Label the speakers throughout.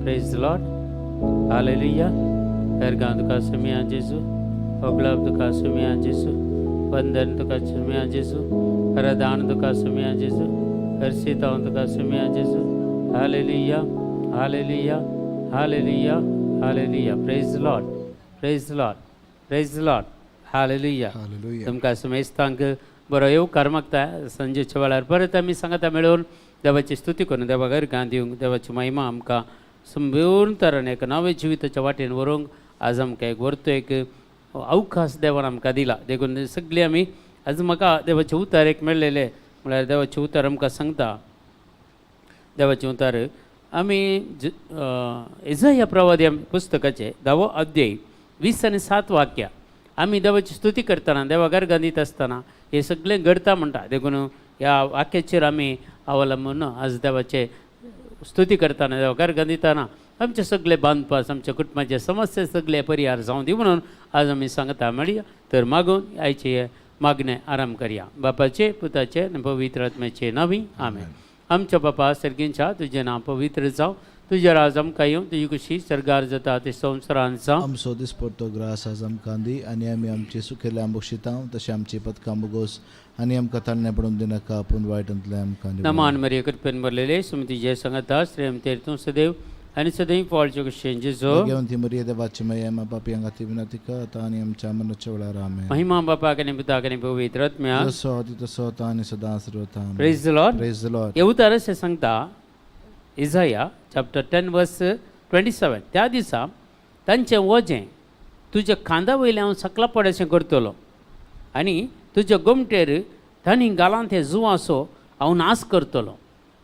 Speaker 1: Praise the Lord. Hallelujah. Ergan tu kasih Yesus, oglab tu kasih Yesus, bandan tu kasih Yesus, aradan tu kasih Yesus, ersita tu kasih Yesus. Hallelujah. Hallelujah. Hallelujah. Hallelujah. Praise the Lord. Praise the Lord. Praise the Lord. Hallelujah.
Speaker 2: Hallelujah.
Speaker 1: तुमका समजतांक बरो येऊ कर्मकता संजय चवाळार परत आमी सांगता मेळून देवाची स्तुती करून देवा घर गांधीवंक देवाची महिमा आमकां संपूर्ण तरेन एक नवे जिविताच्या वाटेन व्हरूंक आज आमकां एक व्हरतो एक अवकाश देवान आमकां दिला देखून सगळीं आमी आज म्हाका देवाचे उतार एक मेळ्ळेले म्हळ्यार देवाचे उतार आमकां सांगता देवाचे उतार आमी इसाया प्रवादी पुस्तकाचे 10 अध्याय 20 आनी 7 वाक्यां आमी देवाची स्तुती करतना देवा घर गांधीत आसतना हे सगळें घडता म्हणटा देखून ह्या वाक्याचेर आमी अवलंबून आज देवाचे स्तुती करतना देवा घर गांधीतना आमचे सगळे बांदपास आमच्या कुटुंबाचे समस्या सगळे परिहार जावं दी म्हणून आज आमी सांगता मेळया तर मागून आयचे मागणे आराम करया बापाचे पुताचे आनी पवित्र आत्म्याचे नांवी आमेन. आमच्या बापा सर्गींच्या तुजें नांव पवित्र जावं तुजें राज आमकां येवं तुजी खुशी सरगार जाता ते संवसारांत जावं
Speaker 2: आमचो दिसपडटो ग्रास आज आमकां दी आनी आमी आमची सुखेले आंबोशितां तशें आमची पदकां मुगोस आनी आमकां तारणे पडून दिनाका आपूण वायटांतले आमकां
Speaker 1: नमान मरिये कृपेन भरलेले सुमती जे सांगता श्रेम तेर तूं सदैव आनी सदैव फळचे कुशें जेजो
Speaker 2: घेवन ती मरिये देवाची माया मा पापी हांगा विनंती करता आनी आमच्या मनाच्या वेळार आमेन.
Speaker 1: महिमा बापाक आनी पुताक आनी पवित्र आत्म्याक
Speaker 2: जसो आदी तसो आता आनी सदां सर्वता.
Speaker 1: Praise the Lord.
Speaker 2: Praise the Lord.
Speaker 1: हे उतार अशें सांगता इसाया चॅप्टर 10 वर्स 27 त्या दिसा तांचें वजें तुज्या खांदा वयल्यान सकला पड अशें करतलो आनी तुज्या गोमटेर तांणी घालान ते जुवांसो हांव नाश करतलो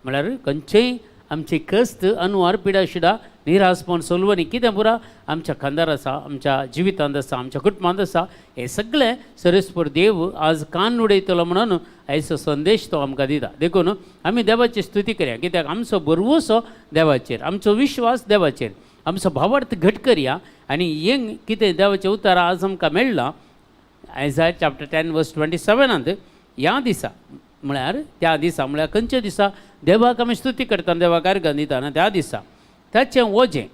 Speaker 1: म्हळ्यार खंयचेय आमची कस्त अनुवार पिडा शिडा निरासपण सोलवणी कितें पुरा आमच्या खांदार आसा आमच्या जिवितांत आसा आमच्या कुटुंबांत आसा हे सगळें सरस्पर देव आज कान उडयतलो म्हणून आयचो संदेश तो आमकां दिता देखून आमी देवाची स्तुती करया कित्याक आमचो भरवोसो देवाचेर आमचो विश्वास देवाचेर आमचो भावार्थ घट करया आनी हें कितें देवाचें उतार आज आमकां मेळ्ळां आयसाया चॅप्टर 10 वर्स 27 ह्या दिसा म्हळ्यार त्या दिसा म्हळ्यार खंयच्या दिसा देवाक आमी स्तुती करतना देवाक अर्घ दितना त्या दिसा ताचें वजें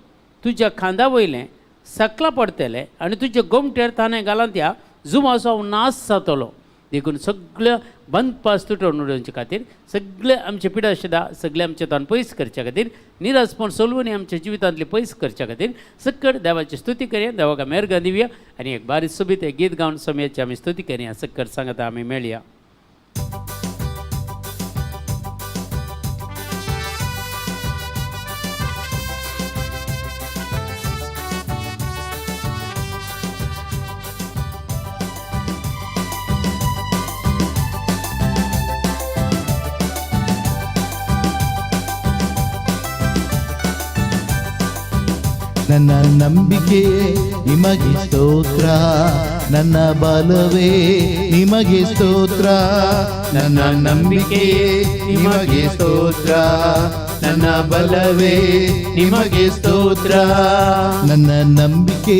Speaker 1: तुज्या खांदा वयलें सकला पडटलें आनी तुज्या गोमटेर ताणें घालन त्या जुमाचो नाश जातलो देखून सगळ्या बंदपास तुटोवन उडोवचे खातीर सगळे आमचे पिडा शिदा सगळे आमचे तान पयस करचे खातीर निरासपण सोलवणी आमच्या जिवितांतली पयस करचे खातीर सकट देवाची स्तुती करया देवाक आमी अर्घ दिवया आनी एक बारीक सोबीत एक गीत गावन समयाची आमी स्तुती करया सकट सांगता आमी मेळया.
Speaker 2: ನನ್ನ ನಂಬಿಕೆ ನಿಮಗೆ ಸ್ತೋತ್ರ ನನ್ನ ಬಲವೇ ನಿಮಗೆ ಸ್ತೋತ್ರ ನನ್ನ ನಂಬಿಕೆ ನಿಮಗೆ ಸ್ತೋತ್ರ ನನ್ನ ಬಲವೇ ನಿಮಗೆ ಸ್ತೋತ್ರ ನನ್ನ ನಂಬಿಕೆ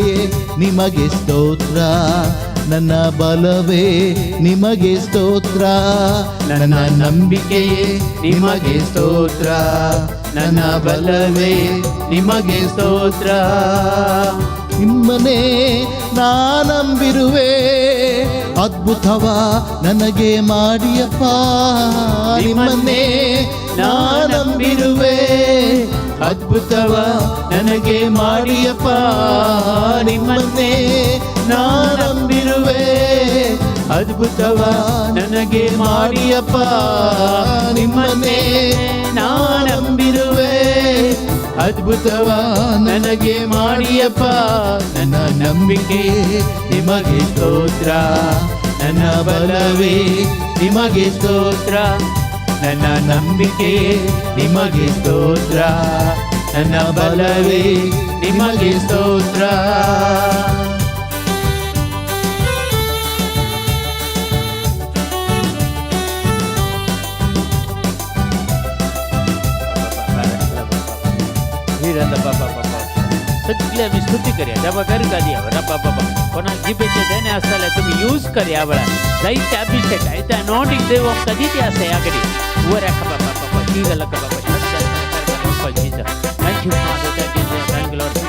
Speaker 2: ನಿಮಗೆ ಸ್ತೋತ್ರ ನನ್ನ ಬಲವೇ ನಿಮಗೆ ಸ್ತೋತ್ರ ನನ್ನ ನಂಬಿಕೆ ನಿಮಗೆ ಸ್ತೋತ್ರ ನನ್ನ ಬಲವೇ ನಿಮಗೆ ಸ್ತೋತ್ರ ನಿಮ್ಮನೇ ನಾನಂಬಿರುವೆ ಅದ್ಭುತವ ನನಗೆ ಮಾಡಿಯಪ್ಪ ನಿಮ್ಮನ್ನೇ ನಾನಂಬಿರುವೆ ಅದ್ಭುತವ ನನಗೆ ಮಾಡಿಯಪ್ಪ ನಿಮ್ಮನ್ನೇ ನಾನಂಬಿರುವೆ ಅದ್ಭುತವ ನನಗೆ ಮಾಡಿಯಪ್ಪ ನಿಮ್ಮನ್ನೇ ನಾನಂಬಿರುವೆ ಅದ್ಭುತವ ನನಗೆ ಮಾಡಿಯಪ್ಪ ನನ್ನ ನಂಬಿಕೆ ನಿಮಗೆ ಸ್ತೋತ್ರ ನನ್ನ ಬಲವೇ ನಿಮಗೆ ಸ್ತೋತ್ರ ನನ್ನ ನಂಬಿಕೆ ನಿಮಗೆ ಸ್ತೋತ್ರ ನನ್ನ ಬಲವೇ ನಿಮಗೆ ಸ್ತೋತ್ರ
Speaker 1: सगळी आम्ही स्तुती करूया त्या बघा द्यावं बाबा कोणा जिबेचे देणे असताना तुम्ही यूज कर यावेळा जायचे अभिषेक आहे त्या नॉटिंग देव कधी ते असं याकडे वर बाबा बाबा ही झालं का बाबा थँक्यू थँक यू लॉर्ड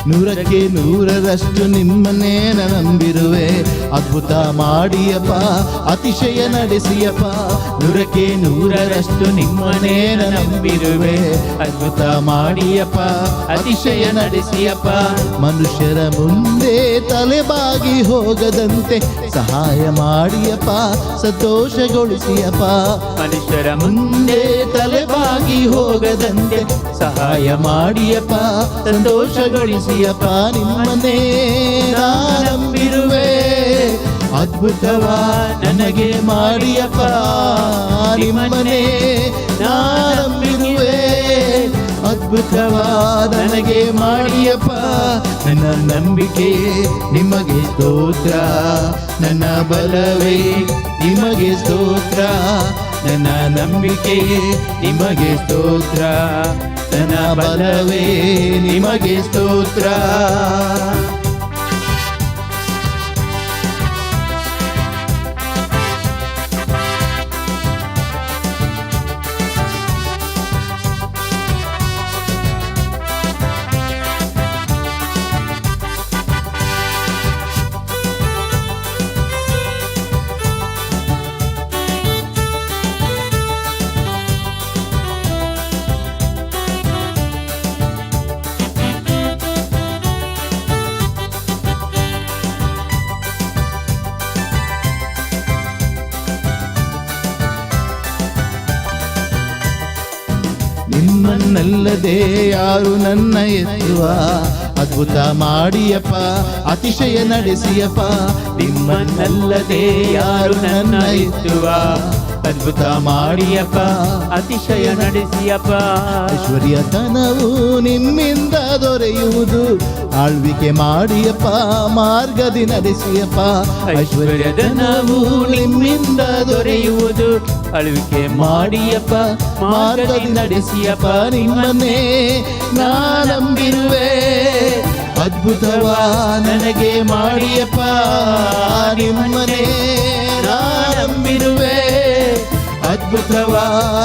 Speaker 1: ನೂರಕ್ಕೆ ನೂರರಷ್ಟು ನಿಮ್ಮನ್ನೇ ನಂಬಿರುವೆ ಅದ್ಭುತ ಮಾಡಿಯಪ್ಪ ಅತಿಶಯ ನಡೆಸಿಯಪ್ಪ ನೂರಕ್ಕೆ ನೂರರಷ್ಟು ನಿಮ್ಮನ್ನೇ ನಂಬಿರುವೆ ಅದ್ಭುತ ಮಾಡಿಯಪ್ಪ ಅತಿಶಯ ನಡೆಸಿಯಪ್ಪ ಮನುಷ್ಯರ ಮುಂದೆ ತಲೆಬಾಗಿ ಹೋಗದಂತೆ ಸಹಾಯ ಮಾಡಿಯಪ್ಪ ಸಂತೋಷಗೊಳಿಸಿಯಪ್ಪ ಮನುಷ್ಯರ ಮುಂದೆ ತಲೆಬಾಗಿ ಹೋಗದಂತೆ ಸಹಾಯ ಮಾಡಿಯಪ್ಪ ಸಂತೋಷಗೊಳಿಸಿ ನಿಮ್ಮನ್ನೇ ನಾನಂಬಿರುವೆ ಅದ್ಭುತವ ನನಗೆ ಮಾಡಿಯಪ್ಪ ನಿಮ್ಮನ್ನೇ ನಾನಂಬಿರುವೆ ಅದ್ಭುತವ ನನಗೆ ಮಾಡಿಯಪ್ಪ ನನ್ನ ನಂಬಿಕೆ ನಿಮಗೆ ಸ್ತೋತ್ರ ನನ್ನ ಬಲವೇ ನಿಮಗೆ ಸ್ತೋತ್ರ ನನ್ನ ನಂಬಿಕೆ ನಿಮಗೆ ಸ್ತೋತ್ರ ನನ್ನ ಬಲವೇ ನಿಮಗೆ ಸ್ತೋತ್ರ ನಿಮ್ಮನ್ನಲ್ಲದೆ ಯಾರು ನನ್ನ ಎತ್ತುವ ಅದ್ಭುತ ಮಾಡಿಯಪ್ಪ ಅತಿಶಯ ನಡೆಸಿಯಪ್ಪ ನಿಮ್ಮನ್ನಲ್ಲದೆ ಯಾರು ನನ್ನ ಎತ್ತುವ ಅದ್ಭುತ ಮಾಡಿಯಪ್ಪ ಅತಿಶಯ ನಡೆಸಿಯಪ್ಪ ಐಶ್ವರ್ಯತನವು ನಿಮ್ಮಿಂದ ದೊರೆಯುವುದು ಆಳ್ವಿಕೆ ಮಾಡಿಯಪ್ಪ ಮಾರ್ಗದಿ ನಡೆಸಿಯಪ್ಪ ಐಶ್ವರ್ಯಧನವು ನಿಮ್ಮಿಂದ ದೊರೆಯುವುದು ಆಳ್ವಿಕೆ ಮಾಡಿಯಪ್ಪ ಮಾರ್ಗದಿ ನಡೆಸಿಯಪ್ಪ ನಿಮ್ಮನ್ನೇ ನಾನಂಬಿರುವೆ ಅದ್ಭುತವ ನನಗೆ ಮಾಡಿಯಪ್ಪ ನಿಮ್ಮನ್ನೇ ನಾನಂಬಿರುವೆ ಅದ್ಭುತವ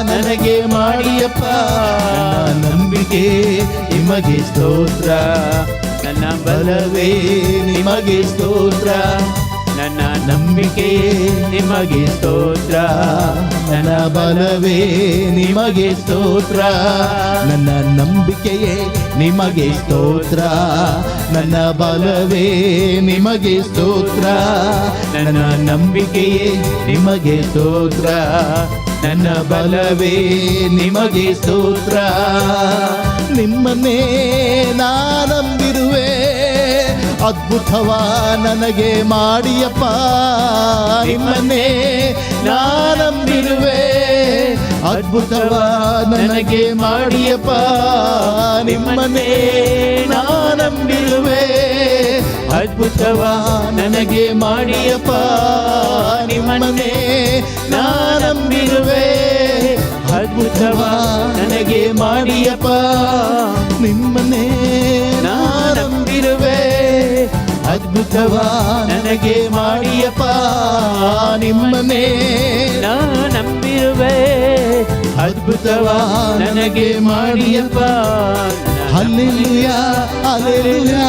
Speaker 1: ನನಗೆ ಮಾಡಿಯಪ್ಪ ನಂಬಿಕೆ ನಿಮಗೆ ಸ್ತೋತ್ರ ನನ್ನ ಬಲವೇ ನಿಮಗೆ ಸ್ತೋತ್ರ ನನ್ನ ನಂಬಿಕೆ ನಿಮಗೆ ಸ್ತೋತ್ರ ನನ್ನ ಬಲವೇ ನಿಮಗೆ ಸ್ತೋತ್ರ ನನ್ನ ನಂಬಿಕೆಯೇ ನಿಮಗೆ ಸ್ತೋತ್ರ ನನ್ನ ಬಲವೇ ನಿಮಗೆ ಸ್ತೋತ್ರ ನನ್ನ ನಂಬಿಕೆಯೇ ನಿಮಗೆ ಸ್ತೋತ್ರ ನನ್ನ ಬಲವೇ ನಿಮಗೆ ಸ್ತೋತ್ರ ನಿಮ್ಮನ್ನೇ ನಾನಂಬಿರುವೆ ಅದ್ಭುತವ ನನಗೆ ಮಾಡಿಯಪ್ಪ ನಿಮ್ಮನ್ನೇ ನಾನಂಬಿರುವೆ ಅದ್ಭುತವ ನನಗೆ ಮಾಡಿಯಪ್ಪ ನಿಮ್ಮನ್ನೇ ನಾನಂಬಿರುವೆ ಅದ್ಭುತವ ನನಗೆ ಮಾಡಿಯಪ್ಪ ನಿಮ್ಮನ್ನೇ ನಾನಂಬಿರುವೆ ಅದ್ಭುತವ ನನಗೆ ಮಾಡಿಯಪ್ಪ ನಿಮ್ಮನ್ನೇ ನಾನಂಬಿರುವೆ ಅದ್ಭುತವ ನನಗೆ ಮಾಡಿಯಪ್ಪ ನಿಮ್ಮನ್ನೇ ನಾನಂಬಿರುವೆ ಅದ್ಭುತವ ನನಗೆ ಮಾಡಿಯಪ್ಪ hallelujah hallelujah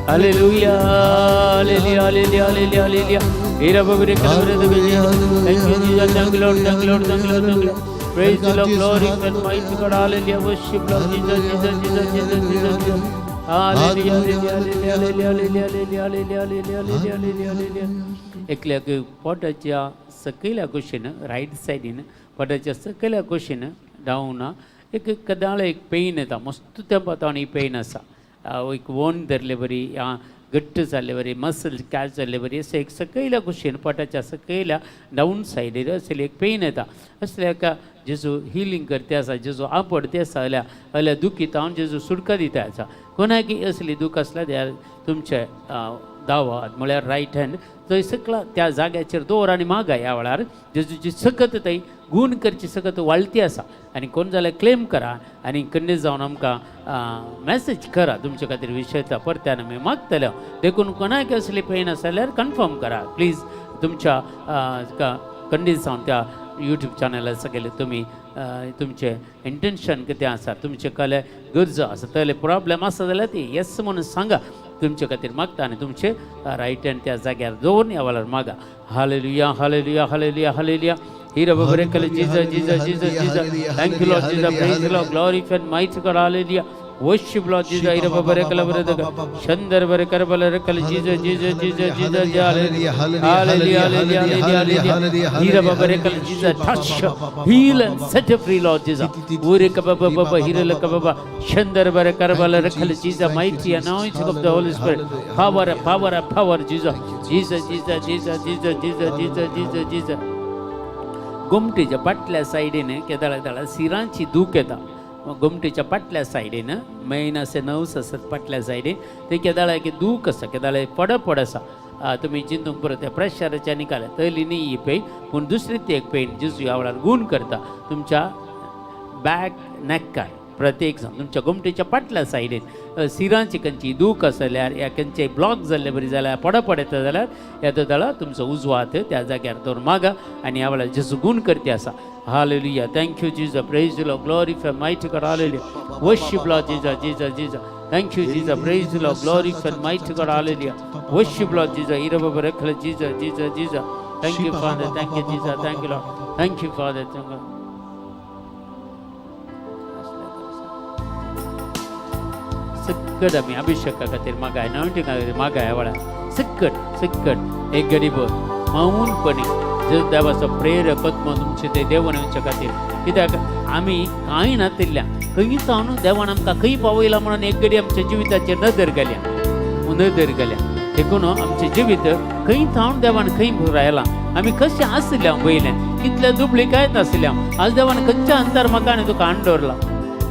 Speaker 1: Hallelujah, hallelujah, hallelujah, hallelujah, hallelujah. Irababare kalabare Jesus. Thank you, Jesus. Thank you, Lord. Thank you, Lord. Thank you, Lord. Thank you, Lord. Praise the Lord, glory and mighty God. Hallelujah. Worship Lord Jesus, Jesus, Jesus, Jesus, Jesus, Jesus. Hallelujah, hallelujah, hallelujah, hallelujah, hallelujah, hallelujah, hallelujah, hallelujah, hallelujah. एकल्या पोटाच्या सकयल्या कुशीन right सायडीन पोटाच्या सकयल्या कुशीन down एक कदाळ एक पेन येता मस्त तेंपात आनी पेन आसा एक वोन धरले बरी घट्ट जाल्ले बरी मसल कॅच जाल्ले बरी अशें एक सकयल्या कुशीन पोटाच्या सकयल्या डावन सायडीर अशें एक पेन येता असल्या जेजू हिलींग करते आसा जेजू आपडते आसा जाल्यार दुखीत हांव जेजू सुटका दिता आसा कोणाकी असली दूख आसल्यार त्या तुमचे दावा म्हळ्यार रायट हँड थंय सकला त्या जाग्याचेर दवर आनी मागा ह्या वेळार जेजूची सकत थंय गूण करची सकत वाळती आसा आनी कोण जाल्यार क्लेम करा आनी कन्ने जावन आमकां मॅसेज करा तुमचे खातीर विशयता परत्यान आमी मागतले देखून कोणाक असली पेन आसा जाल्यार कन्फर्म करा प्लीज तुमच्या कन्ने जावन त्या यूट्यूब चॅनलार सगळे तुम्ही तुमचे इंटेंशन कितें आसा तुमचे कले गरजो आसा तले प्रॉब्लेम आसा जाल्यार ती येस म्हणून सांगा तुमचे खातीर मागता आनी तुमचे रायट हँड त्या जाग्यार दवरून ह्या वेळार मागा hallelujah hallelujah hallelujah hallelujah Hira babare kala Jesus, Jesus, Jesus, Jesus. Thank you, Lord Jesus. Praise the Lord. Glory and mighty God. Hallelujah. Worship, Lord Jesus. Hira babare kala babare Shandar babare kala kala Jesus, Jesus, Jesus, Jesus. Hallelujah, hallelujah, hallelujah, hallelujah. Hira babare kala Jesus. Touch, heal and set free, Lord Jesus. Ure kababa baba hira la kababa Shandar babare kala kala Jesus. Mighty anointing of the Holy Spirit. Power, power, power, Jesus. Jesus, Jesus, Jesus, Jesus, Jesus, Jesus, Jesus, Jesus. गुमटीच्या पाटल्या सायडीन केदाळा सिरांची दूख येता गुमटीच्या पाटल्या सायडीन main असे नवस आसत पाटल्या सायडीन ते केदाळा की दूख आसा केदाळा पड आसा तुमी चिंतूंक पुरो त्या प्रेशराच्या निकाल तयली न्ही ही पेन पूण दुसरी ती एक पेन जेजू ह्या वेळार गूण करता तुमच्या बॅक नेकार प्रत्येक जाण तुमच्या गुमटीच्या पाटल्या सायडीन सिरांची खंयची दूख आसा जाल्यार या खंयचेय ब्लॉक जाल्ले बरी जाल्यार पड येता जाल्यार येता जाल्यार तुमचो उजवो हात त्या जाग्यार दवरून मागा आनी ह्या वेळार जेजू गूण करते आसा hallelujah thank you Jesus praise the Lord glorify mighty God hallelujah worship Lord Jesus Jesus Jesus thank you Jesus praise the Lord glorify mighty God hallelujah worship Lord Jesus इरबब रखल Jesus Jesus Jesus thank you father thank you Jesus thank you Lord thank you father सकट आमी अभिषेका खातीर मागाय नॉयंटिंगा खातीर मागाय ह्या वेळार सकट एक गरीब मौनपणी जर देवाचो प्रेरक आत्मा तुमचे ते देवान आमच्या खातीर कित्याक आमी कांय नातिल्ल्या खंय जावन देवान आमकां खंय पावयला म्हणून एक घडी आमच्या जिविताचेर नदर घाल्या देखून आमचें जिवीत खंय जावन देवान खंय रायलां आमी कशें आसल्या पयलें कितले दुबळी कांयच नासल्या आज देवान खंयच्या अंतर्मतान तुका हाडून दवरला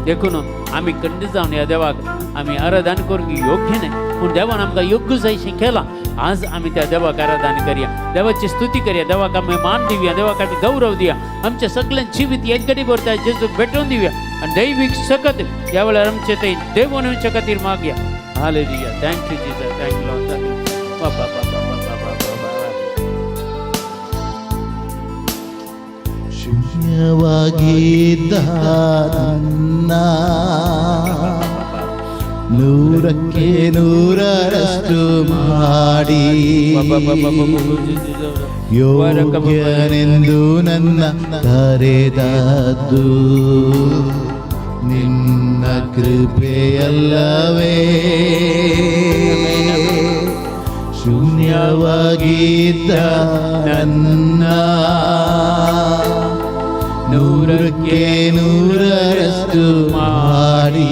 Speaker 1: देखून आमी खंड जावन ह्या देवाक आमी आराधन करूंक योग्य न्हय पूण देवान आमकां योग्य जायशें केलां आज आमी त्या देवाक आराधन करया देवाची स्तुती करया देवाक आमी मान दिवया देवा खातीर गौरव दिया आमच्या सगळ्यां जिवीत एक घडी भरता जेजूक भेटोवन दिवया आनी दैवीक सकत ह्या वेळार आमचे थंय देव मनूच्या खातीर मागया hallelujah thank you Jesus thank you Lord thank you बाबा
Speaker 2: ಶೂನ್ಯವಾಗಿದ್ದ ನನ್ನ ನೂರಕ್ಕೆ ನೂರರಷ್ಟು ಮಾಡಿ ಯೋಗ್ಯನೆಂದು ನನ್ನ ಕರೆದದ್ದು ನಿನ್ನ ಕೃಪೆಯಲ್ಲವೇ ಶೂನ್ಯವಾಗಿದ್ದ ನನ್ನ ನೂರಕ್ಕೆ ನೂರರಷ್ಟು ಮಾಡಿ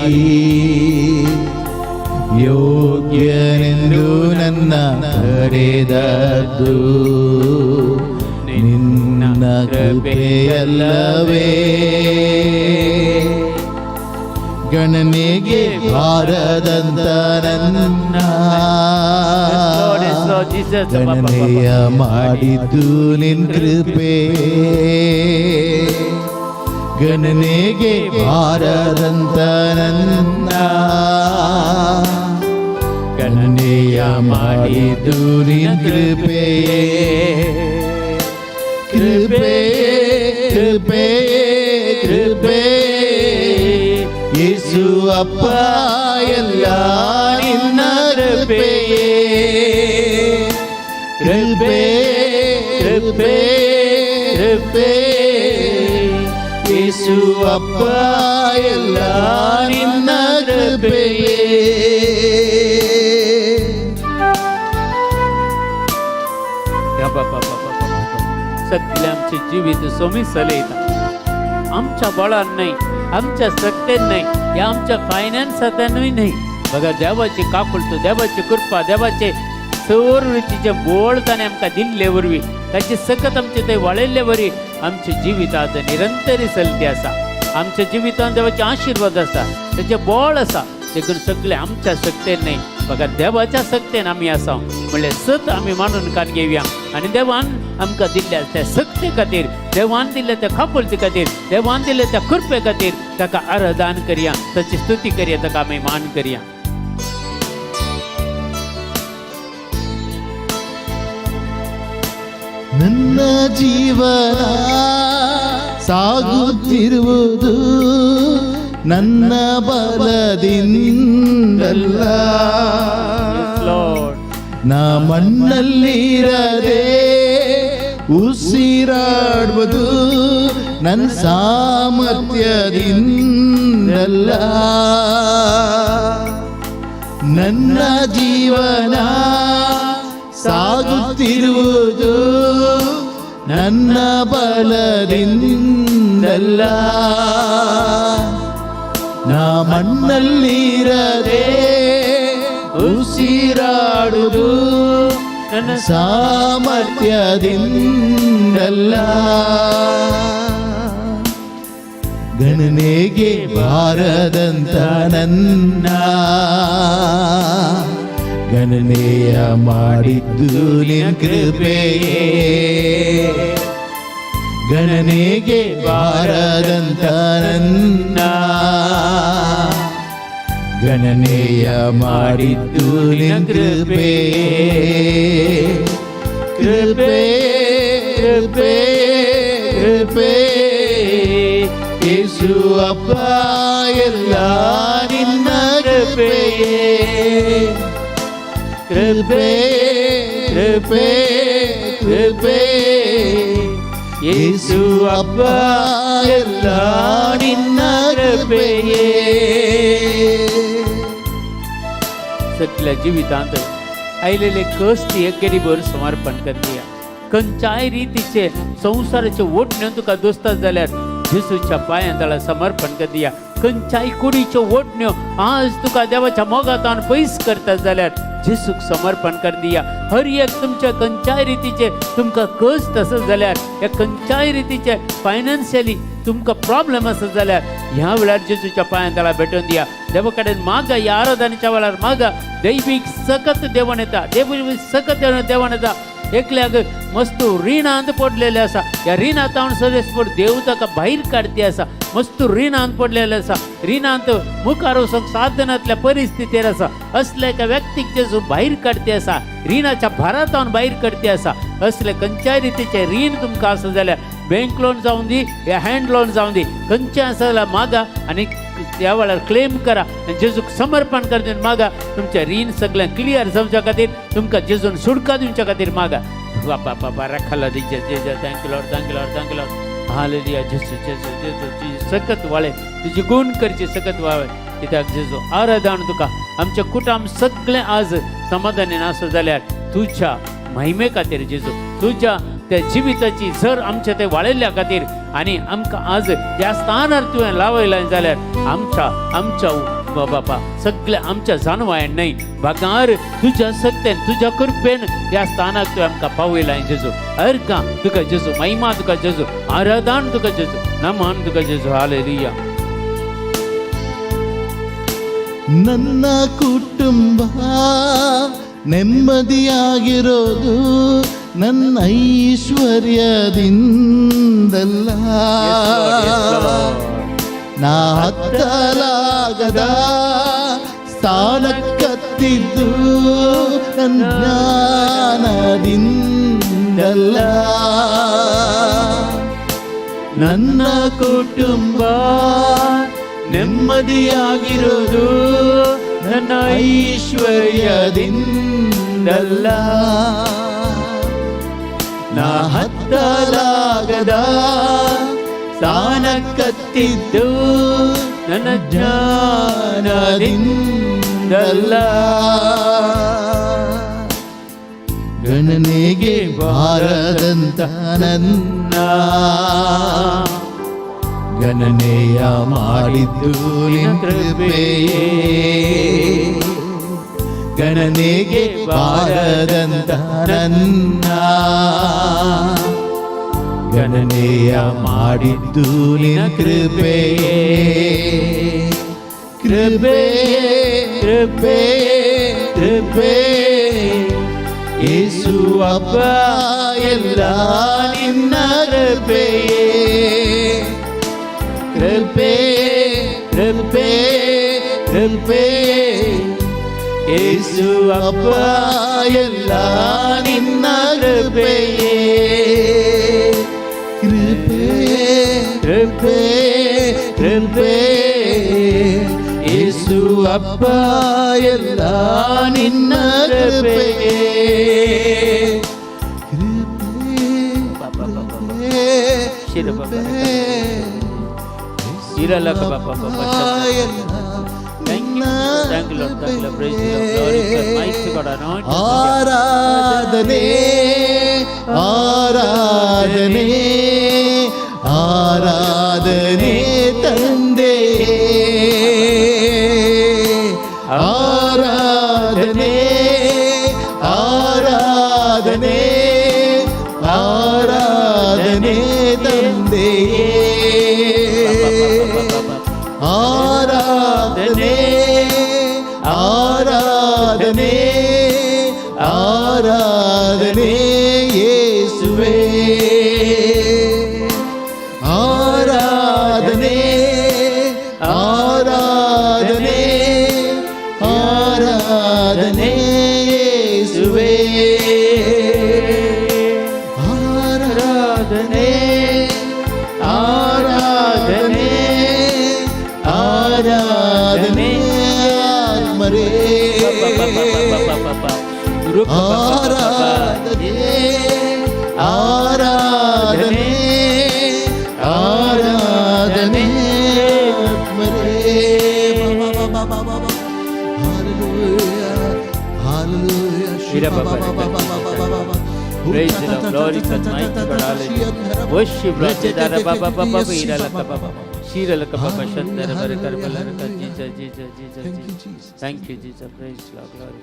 Speaker 2: ಯೋಗ್ಯನೆಂದು ನನ್ನ ಕರೆದದ್ದು ನಿನ್ನ ಕೃಪೆಯಲ್ಲವೇ ಗಣನೆಗೆ ಬಾರದಂತ ನನ್ನ ಗಣನೆಯ ಮಾಡಿದ್ದು ನಿನ್ ಕೃಪೆ ಗಣನೆಗೆ ಬಾರದಂತ ನನ್ನ ಗಣನೆಯ ಮಾಡಿದ್ದು ನಿನ್ ಕೃಪೆ ಕೃಪೆ ಕೃಪೆ ಕೃಪೆ ಯೇಸು ಅಪ್ಪ ಎಲ್ಲ ನಿನ್ನ ಕೃಪೆ
Speaker 1: ಕೃಪೆಯೇ ಕೃಪೆ ಕೃಪೆ ಕೃಪೆ ಯೇಸು ಅಪ್ಪ ಎಲ್ಲ ನಿನ್ನ ಕೃಪೆಯೇ सगळे आमचे जीवित सोमी सलयता आमच्या बळान नाही आमच्या सत्तेन नाही या आमच्या फायनान्सातूनय नाही बघा देवाची काकुळतो देवाची कृपा देवाचे सर्व रीतीचे बोळ ताणें आमकां दिल्ले वरवीं ताचे सकत आमचे ते वाळयल्ले वरी आमचे जिवीत आज निरंतर चलती आसा आमच्या जिवितांत देवाचे आशीर्वाद आसा त्याचे बोळ आसा देखून सगळे आमच्या सक्तेन नाही बघा देवाच्या सक्तेन आमी आसा म्हणल्यार सत आमी मानून कान घेवया आनी देवान आमकां दिल्ल्या त्या सक्ते खातीर देवान दिल्ल्या त्या काकुळते खातीर देवान दिल्ल्या त्या कृपे खातीर ताका आराधन करया ताची स्तुती करया ताका आमी मान करया
Speaker 2: ನನ್ನ ಜೀವನ ಸಾಗುತ್ತಿರುವುದು ನನ್ನ ಬಲದಿಂದಲ್ಲ ನಾ ಮಣ್ಣಲ್ಲಿರದೆ ಉಸಿರಾಡುವುದು ನನ್ನ ಸಾಮರ್ಥ್ಯದಿಂದಲ್ಲ ನನ್ನ ಜೀವನ ಸಾಗುತ್ತಿರುವುದು ನನ್ನ ಬಲದಿಂದಲ್ಲ ನಾ ಮಣ್ಣಲ್ಲಿರದೆ ಉಸಿರಾಡುವುದು ನನ್ನ ಸಾಮರ್ಥ್ಯದಿಂದಲ್ಲ ಗಣನೆಗೆ ಬಾರದಂತ ನನ್ನ ಗಣನೆಯ ಮಾಡಿದ್ದು ನಿನ್ನ ಕೃಪೆಯೇ ಗಣನೆಗೆ ಬಾರದಂತ ನನ್ನ ಗಣನೆಯ ಮಾಡಿದ್ದು ನಿನ್ನ ಕೃಪೆಯೇ ಕೃಪೆ ಕೃಪೆ ಕೃಪೆ ಯೇಸು ಅಪ್ಪ ಎಲ್ಲ ನಿನ್ನ ಕೃಪೆಯೇ ಕೃಪೆ ಕೃಪೆ ಕೃಪೆ ಯೇಸು ಅಪ್ಪ ಎಲ್ಲ ನಿನ್ನ ಕೃಪೆಯೇ सगळ्या जिवितांत आयलेले कष्ट एकेरीभर समर्पण करया खंयच्याय रितीचे संवसाराचे ओटण्यो तुका दोस्तात जाल्यार जेसूच्या पांयां तळा समर्पण करया खंयच्याय कुडीच्यो ओटण्यो आज तुका देवाच्या मोगातान पयस करतात जाल्यार जेसूक समर्पण कर दिया हर एक तुमच्या खंयच्याय रितीचे तुमकां कश्ट आसत जाल्यार या खंयच्याय रितीचे फायनान्शियली तुमकां प्रॉब्लेम आसत जाल्यार ह्या वेळार जेसूच्या पांयां तळा भेटून दिया देवा कडेन मागा ह्या आराधनेच्या वेळार मागा दैवीक सकत देवण येता दैवीक सकत देवण येता एकल्याक मस्त रिणांत पडलेले आसा ह्या रिणांतावन सरेस्पर देव ताका भायर काडटी आसा मस्त रिणांत पडलेले आसा रिणांत मुखार वचूंक साधनांतल्या परिस्थितीर आसा असल्या एका व्यक्तीक जेजू भायर काडटी आसा रिणाच्या भारांतावन भायर काडटी आसा असले खंयच्याय रितीचे रीण तुमकां आसा जाल्यार बँक लोन जावं दी या हँड लोन जावं दी खंयचें आसा जाल्यार मागा आनी त्या वेळार क्लेम करा जेजूक समर्पण करतून मागा तुमचें रीण सगळें क्लियर जावच्या खातीर तुमकां जेजून सुटका दिवच्या खातीर मागा बापा बापा राखाला दिजे जेजा thank you Lord thank you Lord thank you Lord hallelujah जेजू जेजू जेजू तुजी सकत वाळे तुजी गुण करची सकत वाळे कित्याक जेजू आराधन तुका आमचें कुटुंब सगळें आज समाधानीन आसा जाल्यार तुज्या महिमे खातीर जेजू तुज्या त्या जिविताची जर आमच्या ते वाळयल्ल्या खातीर आनी आमकां आज ह्या स्थानार तुवें लावयलां जाल्यार आमच्या बापा सगळ्या आमच्या जाणवायेन न्हय भागार तुज्या सत्तेन तुज्या कृपेन ह्या स्थानाक तुवें आमकां पावयलां जेजू अर्गां तुका जेजू महिमा तुका जेजू आराधन तुका जेजू नमन तुका जेजू हालेलुया ನನ್ನ ಕುಟುಂಬ ನೆಮ್ಮದಿಯಾಗಿರೋದು ನನ್ನ ಐಶ್ವರ್ಯದಿಂದಲ್ಲ ನಾ ಹತ್ತಲಾಗದ ಸ್ಥಾನಕ್ಕತ್ತಿದ್ದು ನನ್ನ ಜ್ಞಾನದಿಂದಲ್ಲ ನನ್ನ ಕುಟುಂಬ ನೆಮ್ಮದಿಯಾಗಿರೋದು ನನ್ನ ಐಶ್ವರ್ಯದಿಂದಲ್ಲ, ನಾ ಹತ್ತಲಾಗದ ಸ್ಥಾನಕ್ಕತ್ತಿದ್ದು ನನ್ನ ಜ್ಞಾನದಿಂದಲ್ಲ,
Speaker 3: ಗಣನೆಗೆ ಬಾರದಂತ ನನ್ನ ಗಣನೆಯ ಮಾಡಿದ್ದು ನಿನ್ನ ಕೃಪೆಯೇ, ಗಣನೆಗೆ ಬಾರದಂತ ನನ್ನ ಗಣನೆಯ ಮಾಡಿದ್ದು ನಿನ್ನ ಕೃಪೆಯೇ, ಕೃಪೆಯೇ ಕೃಪೆಯೇ ಕೃಪೆಯೇ ಯೇಸು ಅಪ್ಪ ಎಲ್ಲ ನಿನ್ನ ಕೃಪೆಯೇ, ಕೃಪೆಯೇ ಕೃಪೆಯೇ ಕೃಪೆಯೇ ಯೇಸು ಅಪ್ಪ ಎಲ್ಲ ನಿನ್ನ ಕೃಪೆಯೇ, ಕೃಪೆಯೇ ಕೃಪೆಯೇ ಕೃಪೆಯೇ ಯೇಸು ಅಪ್ಪ ಎಲ್ಲ ನಿನ್ನ ಕೃಪೆಯೇ, ಆರಾಧನೆ ಆರಾಧನೆ ಆರಾಧನೆ ತಂದೆಯೇ, ಆರಾಧನೆ ಆರಾಧನೆ ಆರಾಧನೆ ತಂದೆಯೇ, ಆರಾಧನೆ ಆರಾಧನೆ ಆರಾಧನೆ ಯೇಸುವೇ, ಆರಾಧನೆ ಆರಾಧನೆ ಆರಾಧನೆ ಯೇಸುವೇ, ಆರಾಧನೆ ಆರಾಧನೆ ಆರಾಧನೆ ಆತ್ಮರೇ, ಆರಾಧನೆ ಆರಾಧನೆ ಆರಾಧನೆ ಆತ್ಮರೇ, hallelujah hallelujah
Speaker 2: Praise the Lord, glory to mighty God, hallelujah. Worship Lord, Dara Baba Baba Ira la Baba, Shira la Baba Shandara Barakar Balaraka, Jesus, Jesus, Jesus, Jesus. Thank you, Jesus. Praise the Lord, glory.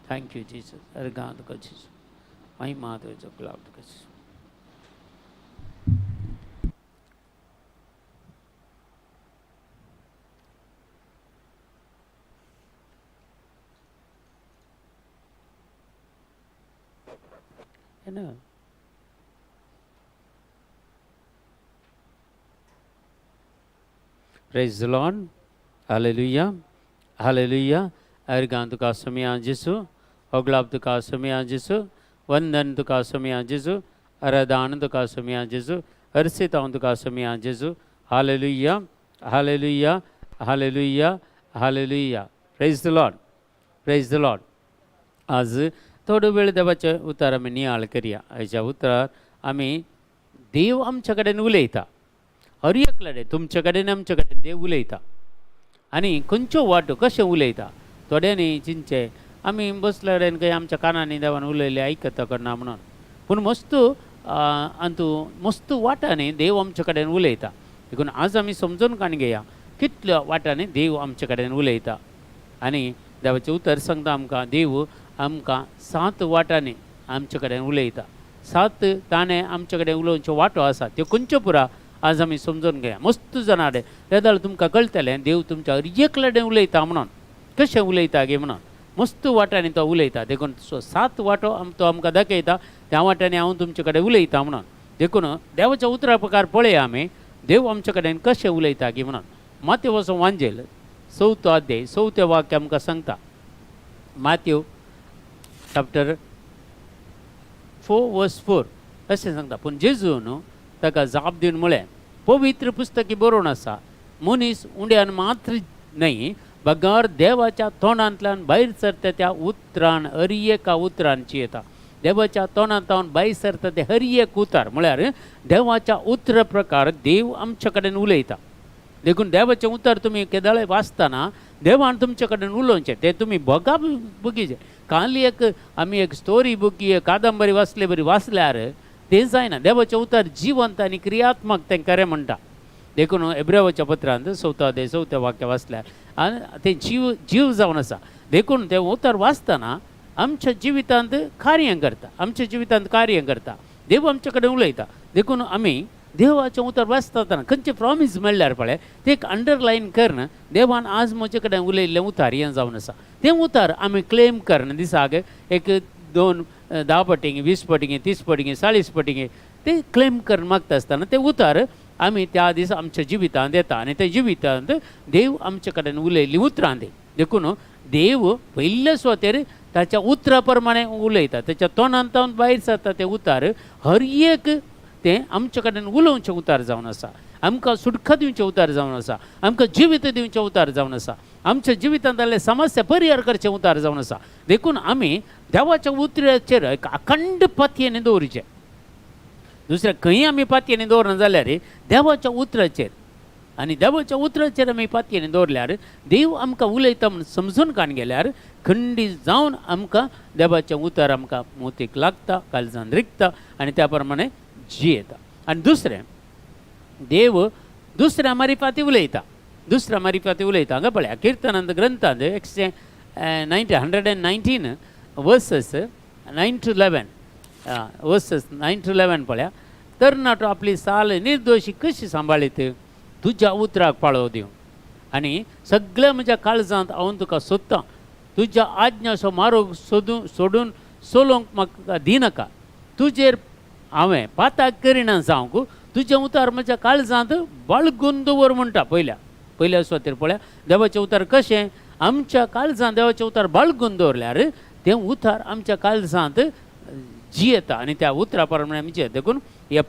Speaker 2: Thank you, Jesus. Argand ka Jesus. My mother is a cloud ka Jesus. You know. Praise the Lord. Hallelujah. Hallelujah. Argand ka समय आज यीशु, अगलाब का समय आज यीशु, वंदन का समय आज यीशु, आराधना का समय आज यीशु, हर्षिता का समय आज यीशु. Hallelujah. Hallelujah. Hallelujah. Hallelujah. Praise the Lord. Praise the Lord. आज थोडं वेळ देवाच्या उतार आम्ही नियाळ करूया. ह्याच्या उतरार आम्ही देव आमच्याकडे उलयता, हर एककडे तुमच्याकडे आमच्याकडे देव उलयता. आणि खंयच्यो वाटो कशें उलयता थोड्यांनी चिंचे आमी बसल्या कडेन काही आमच्या कानांनी देवान उलयलें आयकता करना म्हणून. पूण मस्त अंतू मस्त वाटांनी देव आमचे कडेन उलयता. देखून आज आमी समजून काण घेया कितल्या वाटांनी देव आमचे कडेन उलयता. आनी देवाचें उतर सांगता आमकां देव आमकां 7 वाटांनी आमचे कडेन उलयता. 7 ताणे आमचे कडेन उलोवच्यो वाटो आसा त्यो खंयच्यो पुरा आज आमी समजून घेया. मस्त जाणारे तेदळ तुमकां कळटलें देव तुमच्या हर एकल्यान उलयता म्हणून. कशें उलयता गे म्हणून मस्त वाटांनी तो उलयता. देखून 7 वाटो तो आमकां दाखयता त्या वाट्यांनी हांव तुमचे कडेन उलयता म्हणून. देखून देवाच्या उतरा प्रकार पळया आमी देव आमचे कडेन कशें उलयता गे म्हणून. माथ्यू वचून वांजेल 4 अध्याय 4 वाक्य आमकां सांगता. माथ्यू चॅप्टर 4 वर्स 4 अशें सांगता. पूण जेजून ताका जाप दिवन म्हळें पवित्र पुस्तकी बरोवन आसा मनीस उंड्यान मात्र
Speaker 1: नाही, बगर देवाच्या तोंडांतल्यान भायर सरता त्या उतरान हर एका उतरांची येता. देवाच्या तोंडांतल्यान भायर सरता ते हर एक उतार म्हळ्यार देवाच्या उतर प्रकार देव आमचे कडेन उलयता. देखून देवाचे उतर तुमी केदाळे वाचतना देवान तुमचे कडेन उलोवचें तें तुमी बघीचे. काल आमी एक स्टोरी बूक कादंबरी वाचले बरी वाचल्यार तें जायना. देवाचे उतर जिवंत आनी क्रियात्मक तें खरें म्हणटा. देखून एब्रेवाच्या पत्रांत 4 वाक्य वाचल्यार आनी तें जीव जावन आसा. देखून तें उतर वाचतना आमच्या जिवितांत कार्य करता. देव आमचे कडेन उलयता. देखून आमी देवाचें उतर वाचतना खंयचे प्रॉमीस मेळ्ळ्यार पळय ते एक अंडरलायन करन देवान आज म्हजे कडेन उलयल्लें उतार हें जावन आसा. तें उतार आमी क्लेम करन दिसाक एक 2 10 पटींगे 20 पटींगे 30 पटींगे 40 पटींगे ते क्लेम करून मागता आसतना ते उतार आमी त्या दीस आमच्या जिवितांत येता आनी त्या जिवितांत देव आमचे कडेन उलयल्लीं उतरां दी. देखून देव पयल्या सुवातेर ताच्या उतरा प्रमाणे उलयता. ताच्या तोंडांतल्यान भायर सरता ते उतार हर एक तें आमचे कडेन उलोवचें उतार जावन आसा. आमकां सुटका दिवचें उतार जावन आसा. आमकां जिवीत दिवचें उतार जावन आसा. आमच्या जिवितांत जाल्ले समस्या परिहार करचें उतार जावन आसा. देखून आमी देवाच्या उतराचेर एक अखंड पातयेन दवरचें. दुसऱ्या खंय आमी पातयेन दवरना जाल्यार देवाच्या उतराचेर आनी देवाच्या उतराचेर आमी पातयेन दवरल्यार देव आमकां उलयता म्हूण समजून काण गेल्यार खंडीत जावन आमकां देवाचें उतर आमकां मोतीक लागता, काळजांत रिगता आनी त्या प्रमाणे जी येता. आनी दुसरें देव दुसऱ्या मारिफाती उलयता. हांगा पळया किर्तनांत ग्रंथांत 119 वर्सेस 9 to 11 पळया. तरणाटो आपली साल निर्दोशी कशी सांबाळीत तुज्या उतराक पाळो दिवं आनी सगळ्या म्हज्या काळजांत हांव तुका सोदतां. तुज्या आज्ञाचो मार्ग सोडून सोलोवंक म्हाका दिनाका. तुजेर हांवें पाताक करिना जावंक तुजें उतार म्हज्या काळजांत बाळगून दवर म्हणटा. पयल्या सुवातेर पळया देवाचें उतार कशें आमच्या काळजांत देवाचें उतार बाळगून दवरल्यार तें उतार आमच्या काळजांत जी येता आनी त्या उतरा प्रमाणे आमी जियेता. देखून ह्या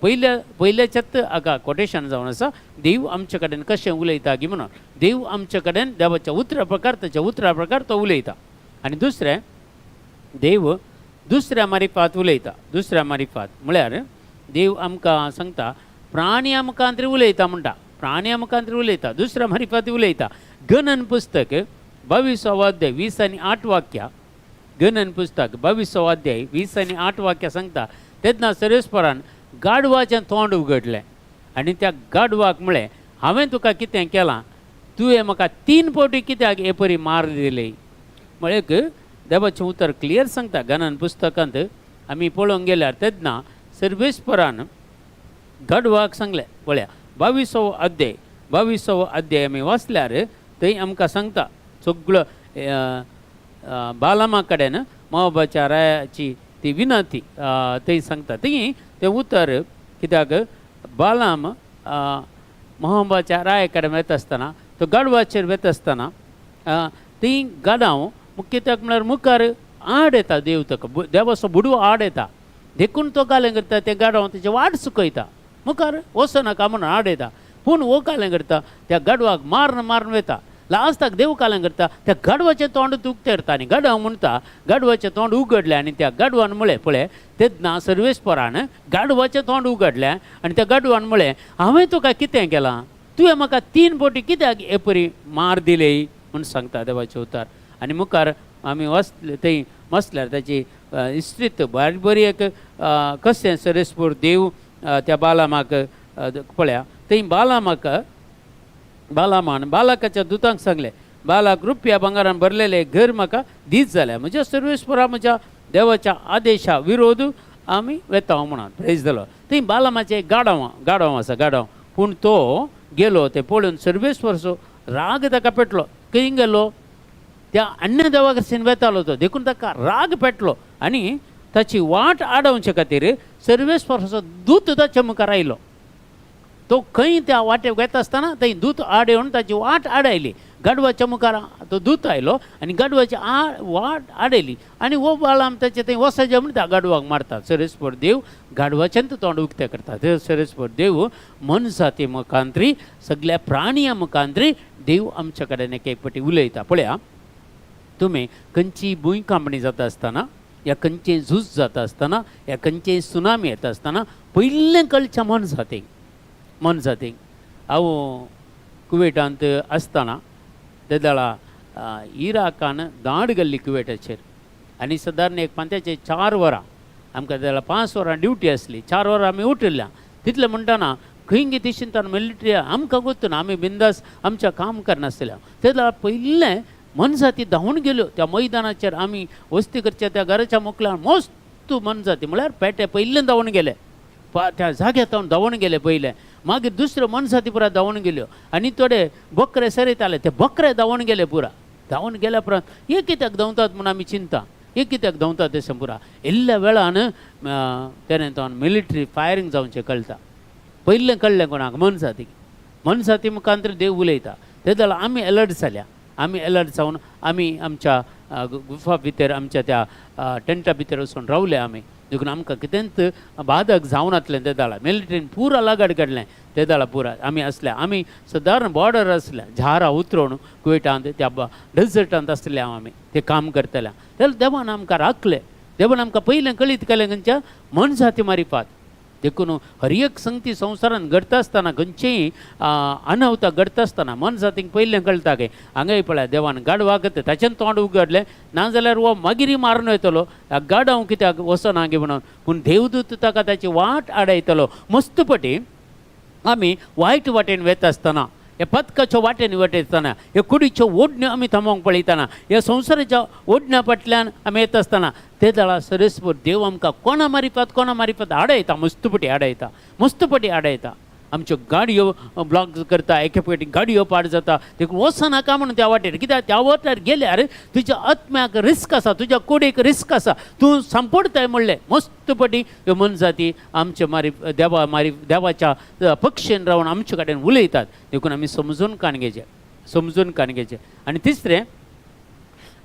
Speaker 1: पयल्याच्याच हाका कोटेशन जावन आसा देव आमचे कडेन कशें उलयता की म्हणून देव आमचे कडेन देवाच्या उतरा प्रकार तो उलयता. आनी दुसरें देव दुसऱ्या मारिफात उलयता. दुसऱ्या मारिफात म्हळ्यार देव आमकां सांगता प्राणी आमकां तरी उलयता म्हणटा. दुसऱ्या मारिफाती उलयता. गणन पुस्तक 22 अध्याय 20 आनी 8 वाक्या. गणन पुस्तक 22 अध्याय 20 आनी 8 वाक्या सांगता तेन्ना सर्वेस्परान गाडवाचें तोंड उगडलें आनी त्या गाडवाक म्हळें हांवें तुका कितें केलां? तुवें म्हाका 3 फावटी कित्याक हे परी मार दिली? म्हळ्यार देवाचें उतर क्लियर सांगता. गणन पुस्तकांत आमी पळोवंक गेल्यार तेन्ना सर्वेस्परान गाडवाक सांगलें. पळया 22 अध्याय आमी वाचल्यार थंय आमकां सांगता सगळो बालामा कडेन मोवाबाच्या रायाची ती विनंती थंय सांगता. थंय तें उतर कित्याक बालाम मोवाबाच्या राया कडेन वता आसतना तो गाडवाचेर वता आसतना थंय गाडाव कित्याक म्हळ्यार मुखार आड येता. देव ताका देवाचो बुडवो आड येता. देखून तो कालें करता ते गाडव तेजे वाट चुकयता. मुखार वचनाका म्हणून आड येता. पूण हो कालें करता त्या गाडवाक मारून वता. लास्टाक देव कालें करता त्या गाडवाचें तोंड उक्तेरता आनी गाडव म्हणटा गाडवाचें तोंड उगडलें आनी त्या गाडवान म्हळें पळय तेन्ना सर्वेस्परान गाडवाचें तोंड उगडलें आनी त्या गाडवान म्हळें हांवें तुका कितें केलां? तुवें म्हाका 3 फावटी कित्याक हे परी मार दिले म्हूण सांगता देवाचें उतार. आनी मुखार आमी वचले थंय वचल्यार ताची हिस्ट्रीत बरी एक कशें सर्वेस्पर देव त्या बालामाक पळया थंय बालामान बालाकाच्या दुतांक सांगलें बालाक रुपया भांगारान भरलेलें घर म्हाका दीत जाल्यार म्हज्या सर्वेस्परा म्हज्या देवाच्या आदेशा विरोध आमी वेता म्हणून प्रेज जालो. थंय बालामाचें गाडव आसा गाडव. पूण तो गेलो तें पळोवन सर्वेस्पराचो राग ताका पेटलो. खंय गेलो त्या अन्य देवा कडच्यान वेतालो तो. देखून ताका राग पेटलो आनी ताची वाट आडोवचे खातीर सर्वेस्पराचो दूत ताच्या मुखार आयलो. तो खंय त्या वाटेक येता आसतना थंय दूत आड येवन ताची वाट आडायली. गाडवाच्या मुखार तो दूत आयलो आनी गाडवाची वाट आडयली आनी वो बाळाम ताचे थंय वसाचे म्हण त्या गाडवाक मारता. सरेस्पर देव गाडवाचेंत तोंड उक्तें करता. ते सरेस्पर देव मनशाती मुखांतरी सगळ्या प्राणिया मुखांतरी देव आमच्या कडेन एके पटी उलयता. पळया, तुमी खंयची भुंयकांपणी जाता आसतना, या खंयचें झूज जाता आसतना, या खंयचें सुनामी येता आसतना पयलें कळचें मनशातीक. हांव कुवेटांत आसतना ते दाळा इराकान दाड गेल्ली कुवेटाचेर आनी सादारण एक पांत्याचे 4 वरां आमकां त्याला 5 वरां ड्युटी आसली. 4 वरां आमी उठिल्ल्या. तितलें म्हणटाना खंय दिशिंतान मिलिटरी आमकां गोत्तून आमी बिंदास आमचें काम करनासल्या. ते दाळा पयलें मनशाती धांवून गेल्यो त्या मैदानाचेर. आमी वस्ती करच्या त्या घराच्या मुखल्यार मस्त मनशाती म्हळ्यार पेटे पयलें धांवून गेले. त्या जाग्यार धांवून गेले पयलें. मागीर दुसऱ्यो मनशाती पुरा धांवून गेल्यो आनी थोडे बकरे सरयताले. ते बकरे धांवून गेले पुरा. धांवून गेल्या उपरांत हे कित्याक धांवतात म्हूण आमी चिंता. हे कित्याक धांवतात तें पुरा. इल्ल्या वेळान तेणें तो मिलिटरी फायरींग जावचें कळटा. पयलें कळ्ळें कोणाक? मनशाती मुखांतर देव उलयता. ते जाल्यार आमी अलर्ट जाल्या. आमी अलर्ट जावन आमी आमच्या गुफा भितर आमच्या त्या टेंटा भितर वचून रावले आमी. देखून आमकां कितेंच बाधक जावं नासलें. ते दाळा मिलिटरीन पुरा लागड काडलें. ते दाळा पुरा आमी आसल्या. आमी सादारण बॉर्डर आसल्या झारां उतरोवन कुवेटांत त्या डेजर्टांत आसले आमी ते काम करतल्या. जाल्यार देवान आमकां राखलें. देवान आमकां पयलें कळीत केलें खंयच्या मनशाती मारिफात. देखून हर एक संगती संवसारान घडता आसतना खंयचेय अनवता घडता आसतना मनशातीक पयलें कळटा गे. हांगाय पळय देवान गाडवाक ताचें तोंड उगडलें. नाजाल्यार वो मागीर मारून वयतलो गाडव कित्याक वचना गे म्हणून. पूण देवदूत ताका ताची वाट आडायतलो. मस्तपटी आमी वायट वाटेन वता आसतना, हे पथकाच्या वाटेन वयतना, हे कुडीच्यो ओडण्यो आमी थांबोवंक पळयतना, ह्या संवसाराच्या ओडण्या फाटल्यान आमी येता आसतना ते दाळा सरेस्पर देव आमकां कोणा मारिफात आडयता. मस्तपटी आडयता. आमच्यो गाडयो ब्लॉक करता. एके फावटी गाडयो पाड जाता. देखून वचनाका म्हणून त्या वाटेर. कित्याक त्या वाटेर गेल्यार तुज्या आत्म्याक रिस्क आसा, तुज्या कुडीक रिस्क आसा. तूं सांपडताय म्हणलें. मस्तपटी ह्यो मनशाती आमचे देवाच्या पक्षेन रावन आमचे कडेन उलयतात. देखून आमी समजून काणगेचे. आनी तिसरें,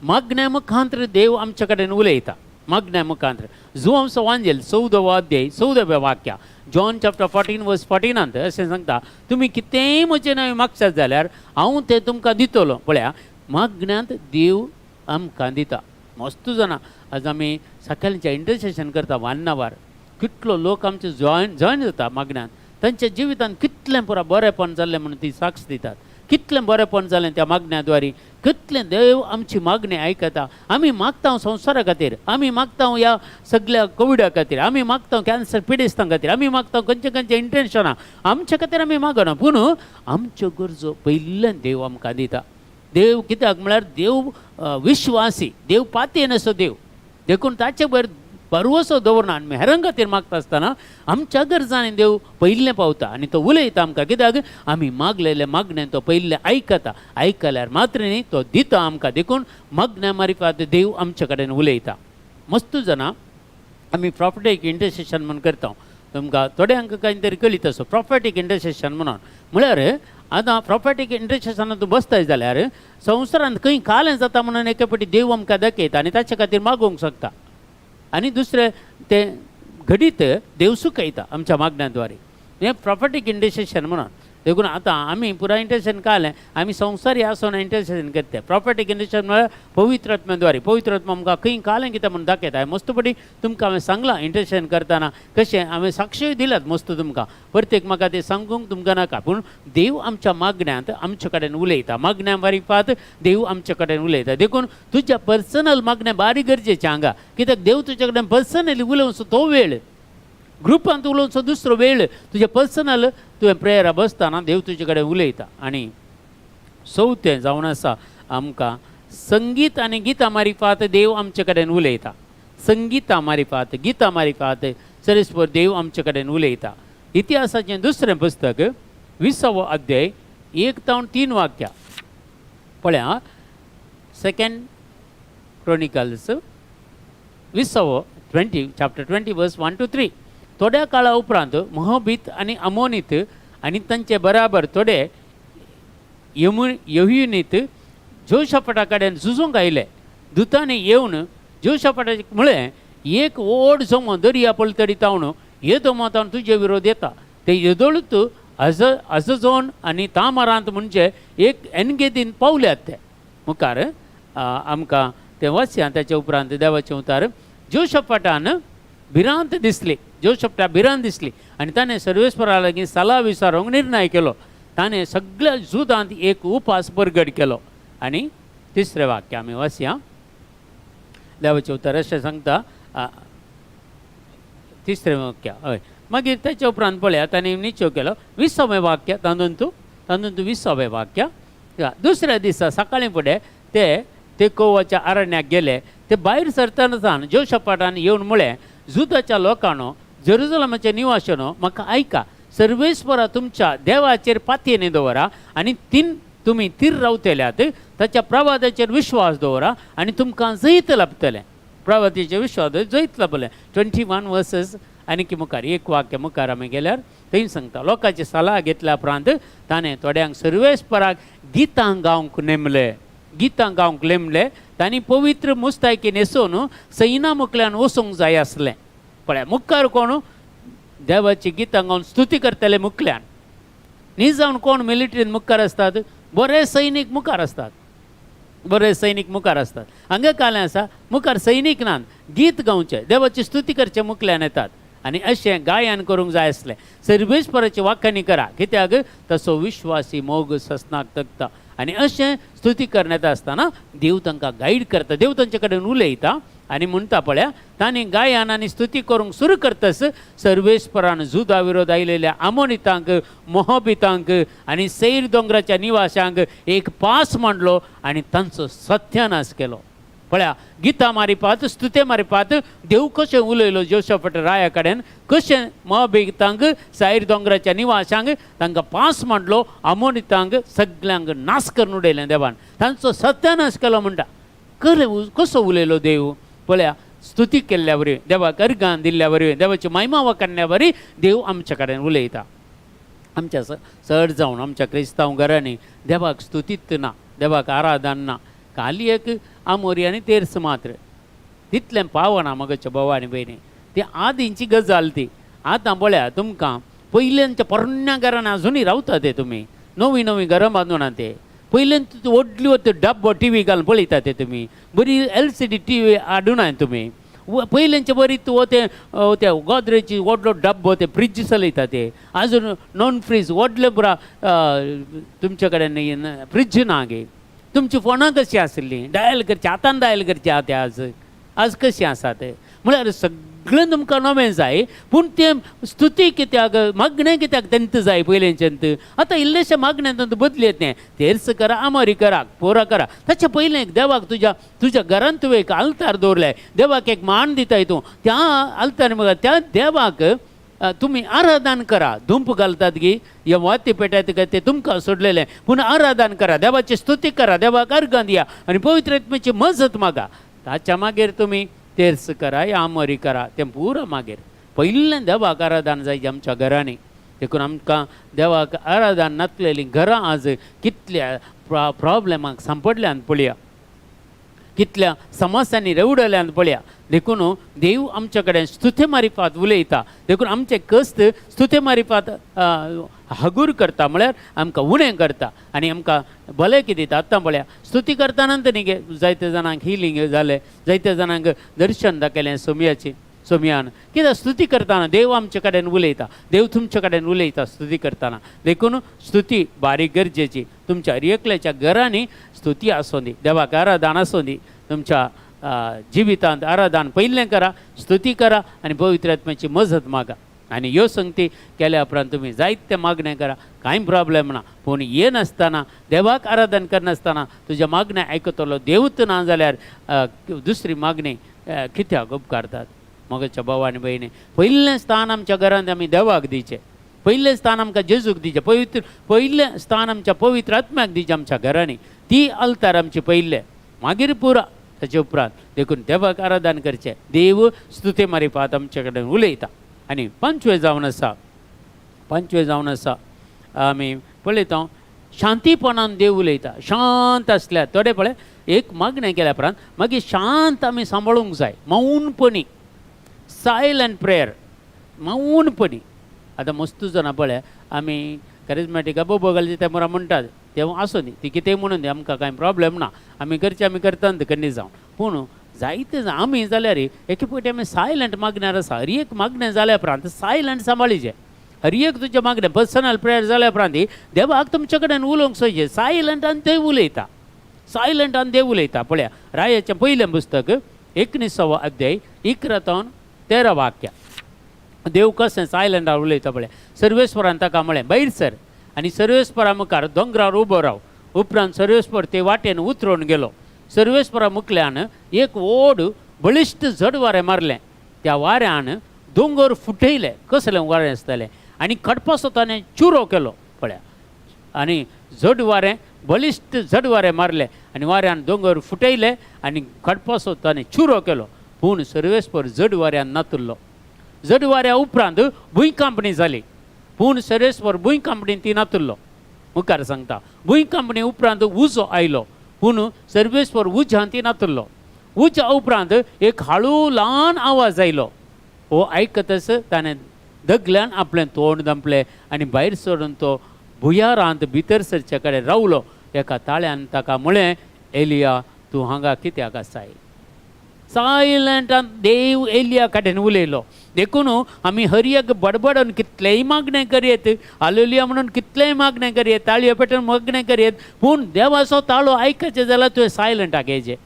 Speaker 1: मागण्या मुखांतर देव आमचे कडेन उलयता. मागण्या मुखांतर जुवांचो वांजेल 14व अध्याय 14वें वाक्य, जॉन चॅप्टर 14 वर्स 14 अशें सांगता, तुमी कितेंय म्हजे नांव मागशात जाल्यार हांव तें तुमकां दितलो. पळया, मागण्यांत देव आमकां दिता. मस्त जाणा आज आमी सकाळचें इंटरसेशन करता वान्नावार. कितलो लोक आमचे जॉयन जाता मागण्यांत. तांच्या जिवितांत कितलें पुरा बरेंपण जाल्लें म्हणून ती साक्ष दितात. कितलें बरेंपण जालें त्या मागण्याद्वारे. कितलें देव आमची मागणी आयकता. आमी मागता संवसारा खातीर, आमी मागता ह्या सगळ्या कोविडा खातीर, आमी मागता कॅन्सर पिडेस्तां खातीर, आमी मागता खंयचे इंटेन्शनां आमच्या खातीर आमी मागना. पूण आमच्यो गरजो पयल्यान देव आमकां दिता. देव कित्याक म्हळ्यार देव विश्वासी, देव पातेन असो देव. देखून ताचे भायर भरवसो दवरना. आनी हेरां खातीर मागता आसतना आमच्या गरजांनी देव पयलें पावता आनी तो उलयता आमकां. कित्याक आमी मागलेले मागणें तो पयलें आयकता. आयकल्यार मात्र न्ही तो दिता आमकां. देखून मागण्या मारिफात देव आमचे कडेन उलयता. मस्त जाणा आमी प्रॉफेटीक इंटरसेशन म्हणून करता. तुमकां थोड्यांक कांय तरी कळीत आसो प्रॉफेटीक इंटरसेशन म्हणून. म्हळ्यार आतां प्रॉफेटीक इंटरसेशनांत तूं बसताय जाल्यार संवसारांत खंय कालें जाता म्हणून एके फावटी देव आमकां दाखयता आनी ताचे खातीर मागोवंक शकता. आनी दुसरें तें घडीत देव सुकयता आमच्या मागण्याद्वारे. हें प्रॉफेटीक इंटरसेशन म्हणून. देखून आतां आमी पुराय इंटरसेशन कालें आमी संवसारी आसून इंटरसेशन करता. प्रॉफेटीक इंटरसेशन म्हळ्यार पवित्र आत्म्याद्वारे. पवित्र आत्मा आमकां खंय कालें कितें म्हणून दाखयता. मस्तपटी तुमकां हांवें सांगलां इंटरसेशन करतना कशें हांवें साक्षी दिल्यात मस्त तुमकां. प्रत्येक म्हाका तें सांगूंक तुमकां नाका. पूण देव आमच्या मागण्यांत आमचे कडेन उलयता. मागण्या मारिफात देव आमचे कडेन उलयता. देखून तुज्या पर्सनल मागण्या बारी गरजेचें हांगा. कित्याक देव तुजे कडेन पर्सनली उलोवचो तो वेळ, ग्रुपांत उलोवचो दुसरो वेळ, तुजें पर्सनल तुवें प्रेयरा बसतना देव तुजे कडेन उलयता. आनी चवथें जावन आसा आमकां संगीत आनी गितां मारिफात देव आमचे कडेन उलयता. संगिता मारिफात, गितां मारिफात सरेस्पर देव आमचे कडेन उलयता. इतिहासाचें दुसरें पुस्तक 20व अध्याय 1 ते 3 वाक्यां. पळया, 2 Chronicles 20 चॅप्टर 20 वर्स 1 to 3. थोड्या काळा उपरांत मोहबीत आनी अमोनीत आणि तांचे बराबर थोडे येहुनीत जोशाफटा कडेन झुजूंक आयले. दुतांनी येवन जोशाफटाचे म्हळें, एक व्हड जोमो दर्या पलतडी तावन येदो मोतावन तुजे विरोध येता. ते येदोळूच अजोन आनी तामारांत म्हणजे एक एनगेदीन पावल्यात ते मुखार. आमकां ते वाचया. ताच्या उपरांत देवाचें उतार. जोशाफटान भिरांत दिसली. जोशाफटा भिरांत दिसली आनी ताणें सर्वेस्परा लागीं सल्ला विचारूंक निर्णय केलो. ताणें सगळ्या जुदांत एक उपास परगट केलो. आनी तिसरें वाक्य आमी वाचया. देवाचें उतर अशें सांगता. तिसरें वाक्य हय. मागीर ताच्या उपरांत पळया ताणें निश्चय केलो 20वें वाक्य तांदून 20वें वाक्य. दुसऱ्या दिसा सकाळीं फुडें ते कोवाच्या अरण्याक गेले. ते भायर सरतना जोशाफाटान येवन म्हळें, जुदाच्या लोकांनो, जेरुसलेमाच्या निवाशांनो, म्हाका आयका. सर्वेस्परा तुमच्या देवाचेर पातयेनी दवरा आनी तुमी तीर रावतल्यात. ताच्या प्रवादाचेर विश्वास दवरा आनी तुमकां जैत लाभतलें. प्रवादाचेर विश्वास जैत लाभलें. 21 वर्सेस. आनी की मुखार एक वाक्य मुखार आमी गेल्यार थंय सांगता. लोकांची सल्ला घेतल्या उपरांत ताणें थोड्यांक सर्वेस्पराक गितां गावंक नेमले. तांणी पवित्र मुस्तायकी न्हेसोवन सैना मुखल्यान वचूंक जाय आसलें. पळय, मुखार कोण देवाची गितां गावन स्तुती करतले मुखल्यान. न्ही जावन कोण मिलिटरीन मुखार आसतात? बरे सैनीक मुखार आसतात. हांगा कालें आसा मुखार सैनीक नात. गीत गावचें, देवाची स्तुती करचें मुखल्यान येतात. आनी अशें गायन करूंक जाय आसलें. सर्वेस्पराची वाखाणी करा, कित्याक तसो विश्वासी मोग ससनाक तगता. आनी अशें स्तुती करण्यात आसतना देव तांकां गायड करता. देव तांचे कडेन उलयता आनी म्हणटा पळया, तांणी गायन आनी स्तुती करूंक सुरू करतस सर्वेस्परान जुदा विरोध आयिल्ल्या आमोनितांक, मोहबितांक आनी सैर दोंगराच्या निवाशांक एक पास मांडलो आनी तांचो सत्यानाश केलो. पळया, गितां मारिपात, स्तुते मारिपात देव कशें उलयलो जोशाफाट राया कडेन. कशें मोहबितांक, सैर दोंगराच्या निवाशांक तांकां पास मांडलो. आमोनितांक सगळ्यांक नाश करून उडयलें देवान. तांचो सत्यानाश केलो म्हणटा. कसो उलयलो देव? पळया, स्तुती केल्ल्या वरवीं, देवाक अर्गां दिल्ल्या वरवीं, देवाची महिमा वाकण्या वरवीं देव आमच्या कडेन उलयता. आमच्या चड जावन आमच्या क्रिस्तांव घरांनी देवाक स्तुतीत ना, देवाक आराधन ना. खाली एक आमोरी आनी तेर्स मात्र, तितलें पावना. मगच्या भावा आनी भयणी, ती आदींची गजाल ती. आतां पळया, तुमकां पयल्यांच्या पोरण्या घरांनी आजुनूय रावता ते. तुमी नवीं घरां बांदूना ते. पयल्यान व्हडल्यो त्यो डब्बो टी व्ही घालून पळयता ते तुमी. बरी LCD TV हाडूना तुमी. पयल्यांचे बरी ते गोदरेजची व्हडलो डब्बो ते फ्रीज चलयता ते. आजून नॉन फ्रीज व्हडले बरा तुमचे कडेन फ्रीज ना गे. तुमची फोनां कशीं आसलीं? डायल करची, आतां डायल करची आतां आज कशीं आसात? म्हळ्यार सगळें तुमकां नवें जाय. पूण तें स्तुती कित्याक, मागणें कित्याक तेंत जाय पयलेंच्यांत? आतां इल्लेशें मागणें तें बदलेत तें. तेर्स करा, आमोरी करा, पोरा करा. ताचे पयलें देवाक तुज्या घरांत तुवें एक आल्तार दवरलें. देवाक एक मान दिताय तूं. त्या आल्तार मग त्या देवाक तुमी आराधन करा. धूप घालतात गी ह्या वाती पेटायत काय ते तुमकां सोडलेलें. पूण आराधन करा, देवाची स्तुती करा, देवाक अर्गां दिया आनी पवित्र आत्म्याची मजत मागा. ताच्या मागीर तुमी तेर्स करा या आमोरी करा. तें पुरो मागीर. पयलें देवाक आराधन जाय आमच्या घरांनी. देखून आमकां देवाक आराधन नासलेलीं घरां आज कितल्या प्रॉब्लेमाक सांपडल्यान पळया, कितल्या समस्यांनी रेवडल्यान पळया. देखून देव आमच्या कडेन स्तुते मारिपात उलयता. देखून आमचे कश्ट स्तुते मारिपात हगूर करता, म्हळ्यार आमकां उणें करता आनी आमकां भलायकी दिता. आतां पळया, स्तुती करतना न्ही जायते जाणांक हिलींग जालें, जायत्या जाणांक दर्शन दाखयलें सोमयान. कित्याक स्तुती करतना देव आमचे कडेन उलयता, देव तुमचे कडेन उलयता स्तुती करतना. देखून स्तुती बारीक गरजेची. तुमच्या एकल्याच्या घरांनी स्तुती आसूं दी, देवाक आराधन आसूं दी. तुमच्या जिवितांत आराधन पयलें करा, स्तुती करा आनी पवित्र आत्म्याची मजत मागा. आनी ह्यो संगती केल्या उपरांत तुमी जायते मागणें करा, कांय प्रॉब्लेम ना. पूण हे नासतना, देवाक आराधन करनासतना तुज्या मागण्या आयकतलो देवूच ना जाल्यार दुसरी मागणी कित्याक उपकारतात? मगच्या भावा आनी भयणी, पयलें स्थान आमच्या घरांत आमी देवाक दिवचें. पयलें स्थान आमकां जेजूक दिवचें. पयलें स्थान आमच्या पवित्र आत्म्याक दिवचें आमच्या घरांनी. ती अल्तार आमची पयलें, मागीर पुरा ताचे उपरांत. देखून देवाक आराधन करचें. देव स्तुते मारिपात आमचे कडेन उलयता. आनी पंचवें जावन आसा आमी पळयता शांतीपणान देव उलयता. शांत आसल्यार थोडे पळय एक मागणें केल्या उपरांत मागीर शांत आमी सांबाळूंक जाय. मौनपणी सायलंट प्रेयर, मौनपणी. आतां मस्त जाणां पळय आमी कॅरिझमॅटिका बोबो घालचे ते मरा म्हणटात तेव्हा आसूं न्ही, ती कितेंय म्हणून दी, आमकां कांय प्रॉब्लेम ना, आमी करचे आमी करता कन्नी जावं. पूण जायते आमी जाल्यार एके पयटी आमी सायलंट मागण्यार आसा. हर एक मागणें जाल्या उपरांत सायलंट सांबाळीचें. हर एक तुजें मागणें पर्सनल प्रेयर जाल्या उपरांत देवाक तुमचे कडेन उलोवंक सोयचें. सायलंटान ते उलयता, सायलंटान देव उलयता. पळया रायाचें पयलें पुस्तक 19वा अध्याय 11-13 वाक्य. देव कशें सायलंटान उलयता पळय. सर्वेस्वरान ताका म्हळें भायर सर, आनी सर्वेस्परा मुखार दोंगरार उबो राव. उपरांत सर्वेस्पर ते वाटेन उतरून गेलो. सर्वेस्परा मुखल्यान एक व्हड बळिश्ट जड वारें मारलें. त्या वाऱ्यान दोंगर फुटयले. कसलें वारें आसतालें. आनी खडपासो ताणें चुरो केलो पळया. आनी जड वारें, बळिश्ट जड वारें मारलें आनी वाऱ्यान दोंगर फुटयले आनी खडपासो ताणें चुरो केलो. पूण सर्वेस्पर जड वाऱ्यान नातुरलो. जड वाऱ्या उपरांत भुंयकांपणी जाली. पूण सर्वेस्पर भुंयकांपणीन ती नातुरलो. मुखार सांगता भुंयकांपणी उपरांत उजो आयलो. पूण सर्वेस्पर उज्यान ती नातुरलो. उज्या उपरांत एक हळू ल्हान आवाज आयलो. हो आयकतच ताणें दगल्यान आपलें तोंड धांपलें आनी भायर सरून तो भुयारांत भितर सरचे कडेन रावलो. एका ताळ्यान ताका म्हळें, एलिया तूं हांगा कित्याक आसाय. सायलंटान देव एलिया कडेन उलयलो. देखून आमी हर एक बडबडून कितलेय मागणें करयेत, हालेलुया म्हणून कितलेय मागणें करयेत, ताळयो पेटोवन मागणें करयेत, पूण देवाचो ताळो आयकचें जाल्यार तुवें सायलंटाक येचें.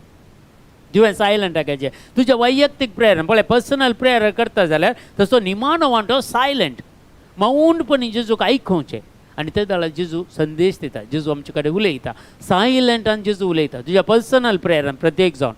Speaker 1: तुवें सायलंटाक येचें. तुजें वैयक्तीक प्रेयर पळय, पर्सनल प्रेयर करता जाल्यार तसो निमाणो वांटो सायलंट, मौनपणी जेजूक आयकुचें. आनी ते जाल्यार जेजू संदेश दिता. जेजू आमचे कडेन उलयता. सायलंटान जेजू उलयता. तुज्या पर्सनल प्रेयरान प्रत्येक जाण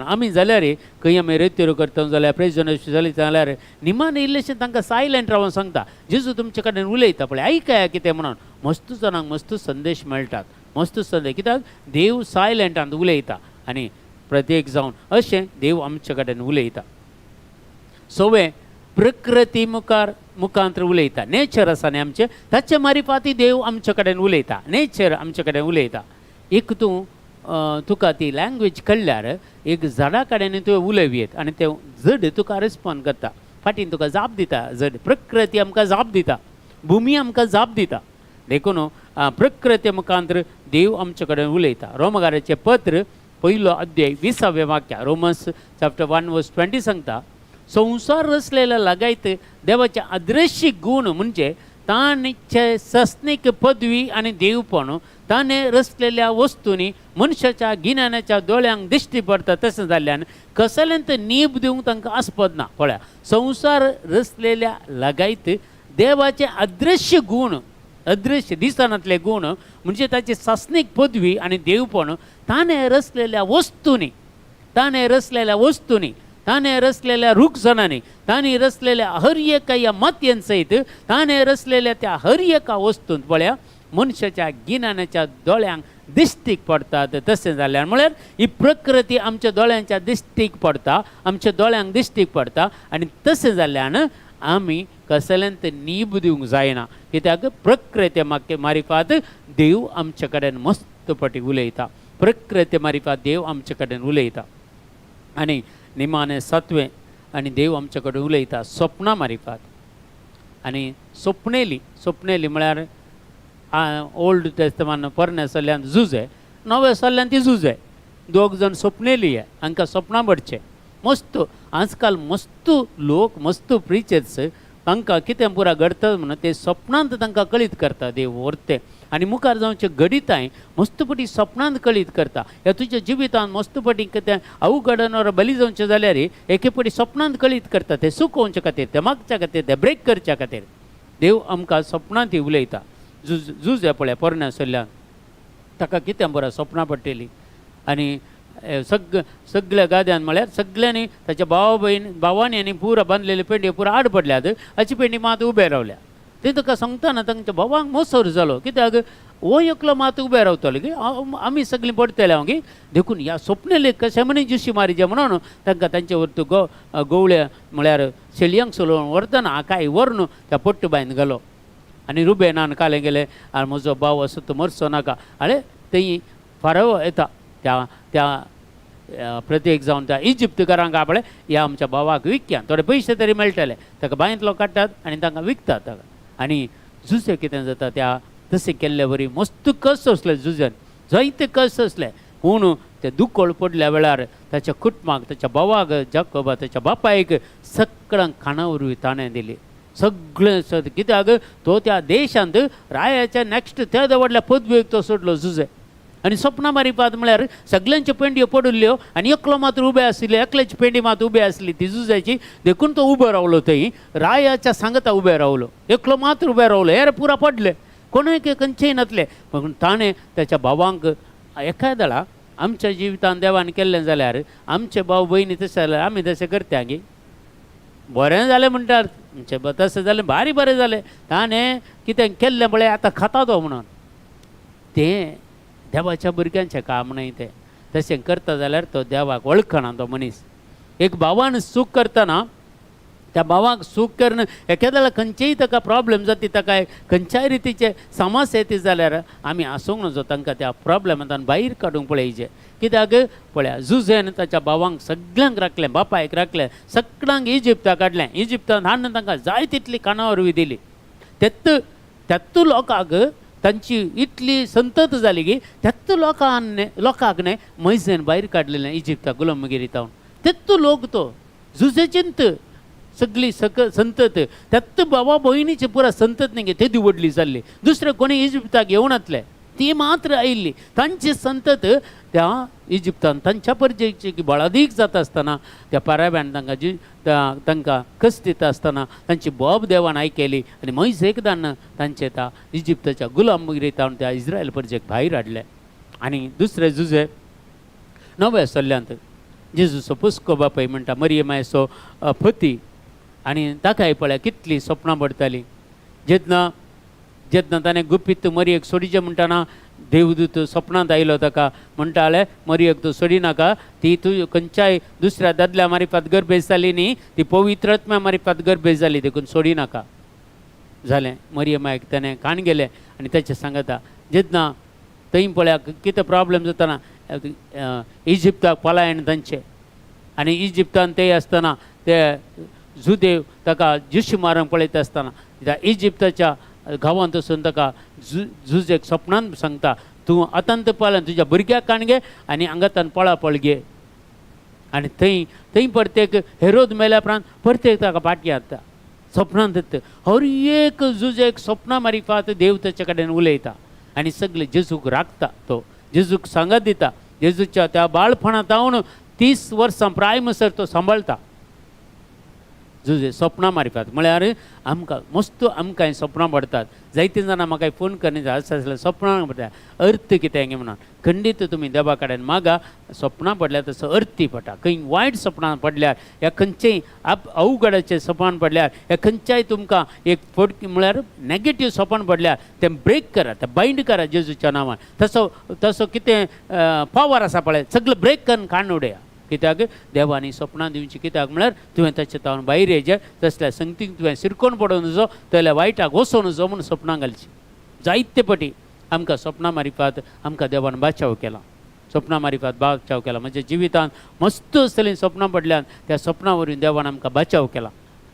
Speaker 1: आमी जाल्यार खंय आमी रेत्यो करता जाल्यार प्रेजन जाली जाल्यार निमान इल्लेशें तांकां सायलंट रावन सांगता. जेजू तुमचे कडेन उलयता पळय, आयकया कितें म्हणून. मस्त जाणांक मस्त संदेश मेळटात. मस्त संदेश कित्याक देव सायलंटान उलयता आनी प्रत्येक जावन अशें देव आमचे कडेन उलयता. सवे प्रकृती मुखांतर उलयता. नेचर आसा न्ही आमचें, ताचे मारिफाती देव आमचे कडेन उलयता. नेचर आमचे कडेन उलयता. एक तुका ती लँग्वेज कळल्यार एक झाडा कडेन तुवें उलयत आनी तें जड तुका रिस्पॉन्ड करता. फाटीन तुका जाप दिता. जड प्रकृती आमकां जाप दिता. भुमी आमकां जाप दिता. देखून प्रकृती मुखांतर देव आमचे कडेन उलयता. रोमकाराचें पत्र 1 अध्याय 20 वाक्य. रोमन्स चॅप्टर 1:20 सांगता, संसार रचलेल्या लागायत देवाचे अदृश्य गुण म्हणजे ताणेचे सस्नीक पदवी आणि देवपण ताणें रचलेल्या वस्तूंनी मनशाच्या गिन्यानाच्या दोळ्यांक दिश्टी पडटा. तशें जाल्ल्यान कसल्यांत नीब दिवंक तांकां आस्पद ना. पळया, संसार रचलेल्या लागायत देवाचे अदृश्य गुण, अदृश्य दिसनातले गुण म्हणजे ताची सस्नीक पदवी आणि देवपण ताणें रचलेल्या वस्तूंनी, ताणें रचलेल्या रूखजनांनी, ताणें रचलेल्या हर एका या मातयेन सयत ताणें रचलेल्या त्या हर एका वस्तूंत पळया मनशाच्या गिन्यानाच्या दोळ्यांक दिश्टीक पडटात. तशें जाल्यार म्हळ्यार ही प्रकृती आमच्या दोळ्यांच्या दिश्टीक पडटा, आमच्या दोळ्यांक दिश्टीक पडटा. आनी तशें जाल्ल्यान आमी कसल्यांत नीब दिवंक जायना. कित्याक प्रकृती मारिफात देव आमचे कडेन मस्तपटी उलयता. प्रकृती मारिफात देव आमचे कडेन उलयता. आनी निमाणें 7वें आनी देव आमचे कडेन उलयता स्वप्नां मारिफात. आनी स्वप्नेली म्हळ्यार ओल्ड टेस्टमेंट पोरण्या सल्ल्यान झुजे, नव्या सल्ल्यान ती झुजे. दोग जाण स्वप्नेली आहे, हांकां स्वप्नां पडचें. मस्त आजकाल मस्त लोक, मस्त प्रिचर्स तांकां कितें पुरा घडटा म्हणून ते स्वप्नांत तांकां कळीत करता देव व्हरते. आनी मुखार जावचे घडिताय मस्तपटी स्वप्नांत कळीत करता. ह्या तुज्या जिवितांत मस्तपटी कितें अवघडन वा बली जावचें जाल्यार एके पटी स्वप्नांत कळीत करता. ते सुकोवचे खातीर, ते मागच्या खातीर, ते ब्रेक करच्या खातीर देव आमकां स्वप्नांत उलयता. झुज पळय पोरण्या सल्ल्यान ताका कितें बरो स्वप्नां पडटलीं. आनी सगळ्या गाद्यान म्हळ्यार सगळ्यांनी ताच्या भावांनी आनी पुरा बांदलेले पेंडे पुरा आड पडल्यात. हाची पेंडी मात उबे रावल्या. ते ताका सांगतना तांच्या भावांक मोसोर जालो. कित्याक हो एकलो मात उबे रावतलो की आमी सगळीं पडटले हांव की. देखून ह्या स्वप्नेले कशें म्हणी जुशी मारीचे म्हणून तांकां तांचे वरतू गवळे म्हळ्यार शेळयांक सोलोवन व्हरतना काय व्हरून त्या पट्ट बांयन घालो. आनी रुबेनान काले गेले आनी म्हजो भाव असो तूं मरचो नाका. अरे थंय फाराव येता त्या त्या प्रत्येक जावन त्या इजिप्तकारांक आपणे ह्या आमच्या भावाक विकया, थोडे पयशे तरी मेळटले. ताका बांयतलो काडटात आनी तांकां विकतात ताका. आनी जुजे कितें जाता त्या तशें केल्ले बरी मस्त कस असले जुजन, जायते कस असले. पूण ते दुकोळ पडल्या वेळार ताच्या कुटुंबाक, ताच्या भावाक जाकोबा, ताच्या बापायक सगळ्यांक खाणा वरवीं ताणें दिली. सगळें कित्याक तो त्या देशांत रायाच्या नॅक्स्ट त्या व्हडल्या पदवेक तो सोडलो जुजे. आनी सपना मारिपात म्हळ्यार सगळ्यांच्यो पेंड्यो पडुल्ल्यो आनी एकलो मात्र उबे आशिल्ले, एकल्याची पेंडी मात उबी आसली ती जुजाची. देखून तो उबो रावलो थंय, रायाच्या सांगता उबे रावलो, एकलो मात्र उबे रावलो. हेर पुरा पडले, कोणूय खंयचेय नातले. पूण ताणें ताच्या भावांक एका दळा आमच्या जिवितांत देवान केल्लें जाल्यार आमचे भाव भयणी तशें जाल्यार आमी तशें करता गे. बरें जालें म्हणटात आमचें तशें जालें, भारी बरें जालें. ताणें कितें केल्लें म्हळ्यार आतां खाता तो म्हणून. तें देवाच्या भुरग्यांचें काम न्हय तें. तशें करता जाल्यार तो देवाक वळखना तो मनीस. एक भावान सूख करतना त्या भावाक सूख करून एखाद्याला खंयचेय ताका प्रॉब्लेम जाता, ताका खंयच्याय रितीचे समस्या येता जाल्यार आमी आसूंक नजो तांकां त्या प्रॉब्लेमांतल्यान भायर काडूंक पळयचें. कित्याक पळया जुजेन ताच्या भावांक सगळ्यांक राखलें, बापायक राखलें, सगळ्यांक इजिप्ताक काडलें. इजिप्तांत हाडून तांकां जाय तितली खाणां वरवीं दिली. तेत्त लोकांक तांची इतली संतत जाली की तेत्त लोकांक न्हय मैसेन भायर काडलेलें इजिप्ताक गुलामगिरीतावन. तेत्त लोक तो जुजेचिंत सगळी संतत त्यात बाबा भयणीची पुरा संतत नाही ते दिवडली जाल्ली. दुसरे कोणी इजिप्ताक येवन येतले ती मात्र आयिल्ली. तांची संतत त्या इजिप्तान तांच्या परजेची बळादीक जाता आसतना त्या पाराब्यान तांकां कस दिता आसतना तांची बोब देवान आयकेली आनी मैस एकदां तांचे त्या इजिप्ताच्या गुलामगिरीतावन त्या इस्रायल परजेक भायर हाडले. आनी दुसरे जुजे नव्या सल्ल्यांत जेजूचो पुस्को बापाय म्हणटा मरियमायचो पती आनी ताकाय पळय कितली सपनां पडटाली. जेन्ना ताणें गुपीत मरयेक सोडिचें म्हणटाना देवदूत सपनांत आयलो ताका म्हणटाले मरयेक तूं सोडी नाका, ती तूं खंयच्याय दुसऱ्या दादल्या मारिफात गर्भेस जाली न्ही, ती पवित्र आत्म्या मारिफात गर्भेस जाली, देखून सोडी नाका. जालें मरियमायक ताणें कान गेलें आनी ताचें सांगता जेन्ना थंय पळया कितें प्रॉब्लेम जाताना इजिप्ताक पलायन तांचे आनी इजिप्तान ते आसतना ते जुदेव ताका जिश्य मारूंक पळयता आसतना त्या इजिप्ताच्या गांवांत वचून ताका जुजेक सपनान सांगता तूं अतंत पालन तुज्या भुरग्याक काण घे आनी हांगातान पळापळ घे. आनी थंय परतेक हेरोद मेल्या उपरांत परतेक ताका पाटया हाडटा सपनांत. हर एक जुजेक सपना मारिफात देव ताचे कडेन उलयता आनी सगळे जेजूक राखता. तो जेजूक सांगत दिता. जेजूच्या त्या बाळपणांत जावन 30 वर्सां प्राय म्हणसर तो सांबाळटा जुजे सपना मारिफात. म्हळ्यार आमकां मस्त आमकां सपनां पडटात. जायते जाणां म्हाका फोन करनी आसा जाल्यार सपनां पडटा अर्थ कितें गे म्हणून. खंडीत तुमी देवा कडेन मागा सपनां पडल्यार तसो अर्थी पडटा. खंय वायट सपनां पडल्यार या खंयचेय अवघडाचें सपन पडल्यार या खंयच्याय तुमकां एक फटकी म्हळ्यार नॅगेटीव सपन पडल्यार तें ब्रेक करा, तें बायंड करा जेजूच्या नांवान. तसो कितें पावर आसा पळय सगळें ब्रेक करून काडून उडया. कित्याक देवानी सपनां दिवची. कित्याक म्हळ्यार तुवें ताचे तावन भायर येजें तसल्या संगतीक तुवें सिरकोन पडोवन नजो जाल्यार वायटाक वचोन नजो म्हूण सपनां घालची. जायते पटी आमकां सपनां मारिफात आमकां देवान बाचाव केला. सपनां मारिफात बाचाव केला. म्हज्या जिवितांत मस्त असलीं सपनां पडल्यान त्या सपनां वरवीं देवान आमकां बाचाव केला.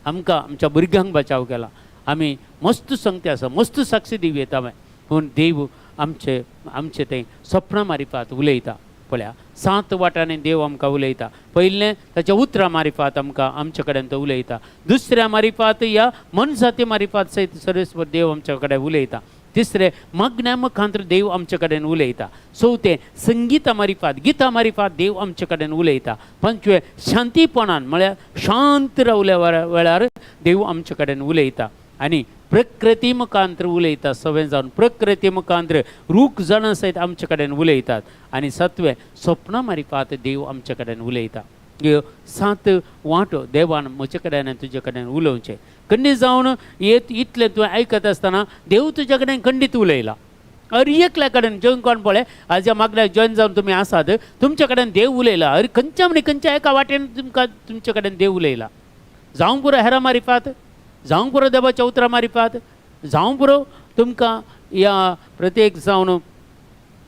Speaker 1: आमकां आमच्या भुरग्यांक बाचाव केला. आमी मस्त संगती आसा, मस्त साक्षी दिव येता. पूण देव आमचे तें सपनां मारिफात उलयता. पळया 7 वाटांनी देव आमकां उलयता. पयलें ताच्या उतरां मारिफात आमकां आमचे कडेन तो उलयता. दुसऱ्या मारिफात या मनजाती मारिफात सयत सर्वेस्वर देव आमचे कडेन उलयता. तिसरें मग्न्या मुखांतर देव आमचे कडेन उलयता. चवथें संगीता मारिफात गितां मारिफात देव आमचे कडेन उलयता. पंचवें शांतीपणान म्हळ्यार शांत रावल्या वेळार देव आमचे कडेन उलयता. आनी प्रकृती मुखांतर उलयता. 7 जावन प्रकृती मुखांतर रूख जाणां सयत आमचे कडेन उलयतात. आनी 7वें सपनां मारिफात देव आमचे कडेन उलयता. ह्यो 7 वांटो देवान म्हजे कडेन आनी तुजे कडेन उलोवचें. खंडीत जावन इतलें तुवें आयकत आसतना देव तुजे कडेन खंडीत उलयला. हर एकल्या कडेन जेवन कोण पळय हाज्या मागण्याक जॉयन जावन तुमी आसात तुमचे कडेन देव उलयला. हर खंयच्या म्हणजे खंयच्या एका वाटेन तुमकां तुमचे कडेन देव उलयला. जावं पुरो हेरां मारिफात, जावं पुरो देवाच्या उतरां मारिफात, जावं पुरो तुमकां या प्रत्येक जावन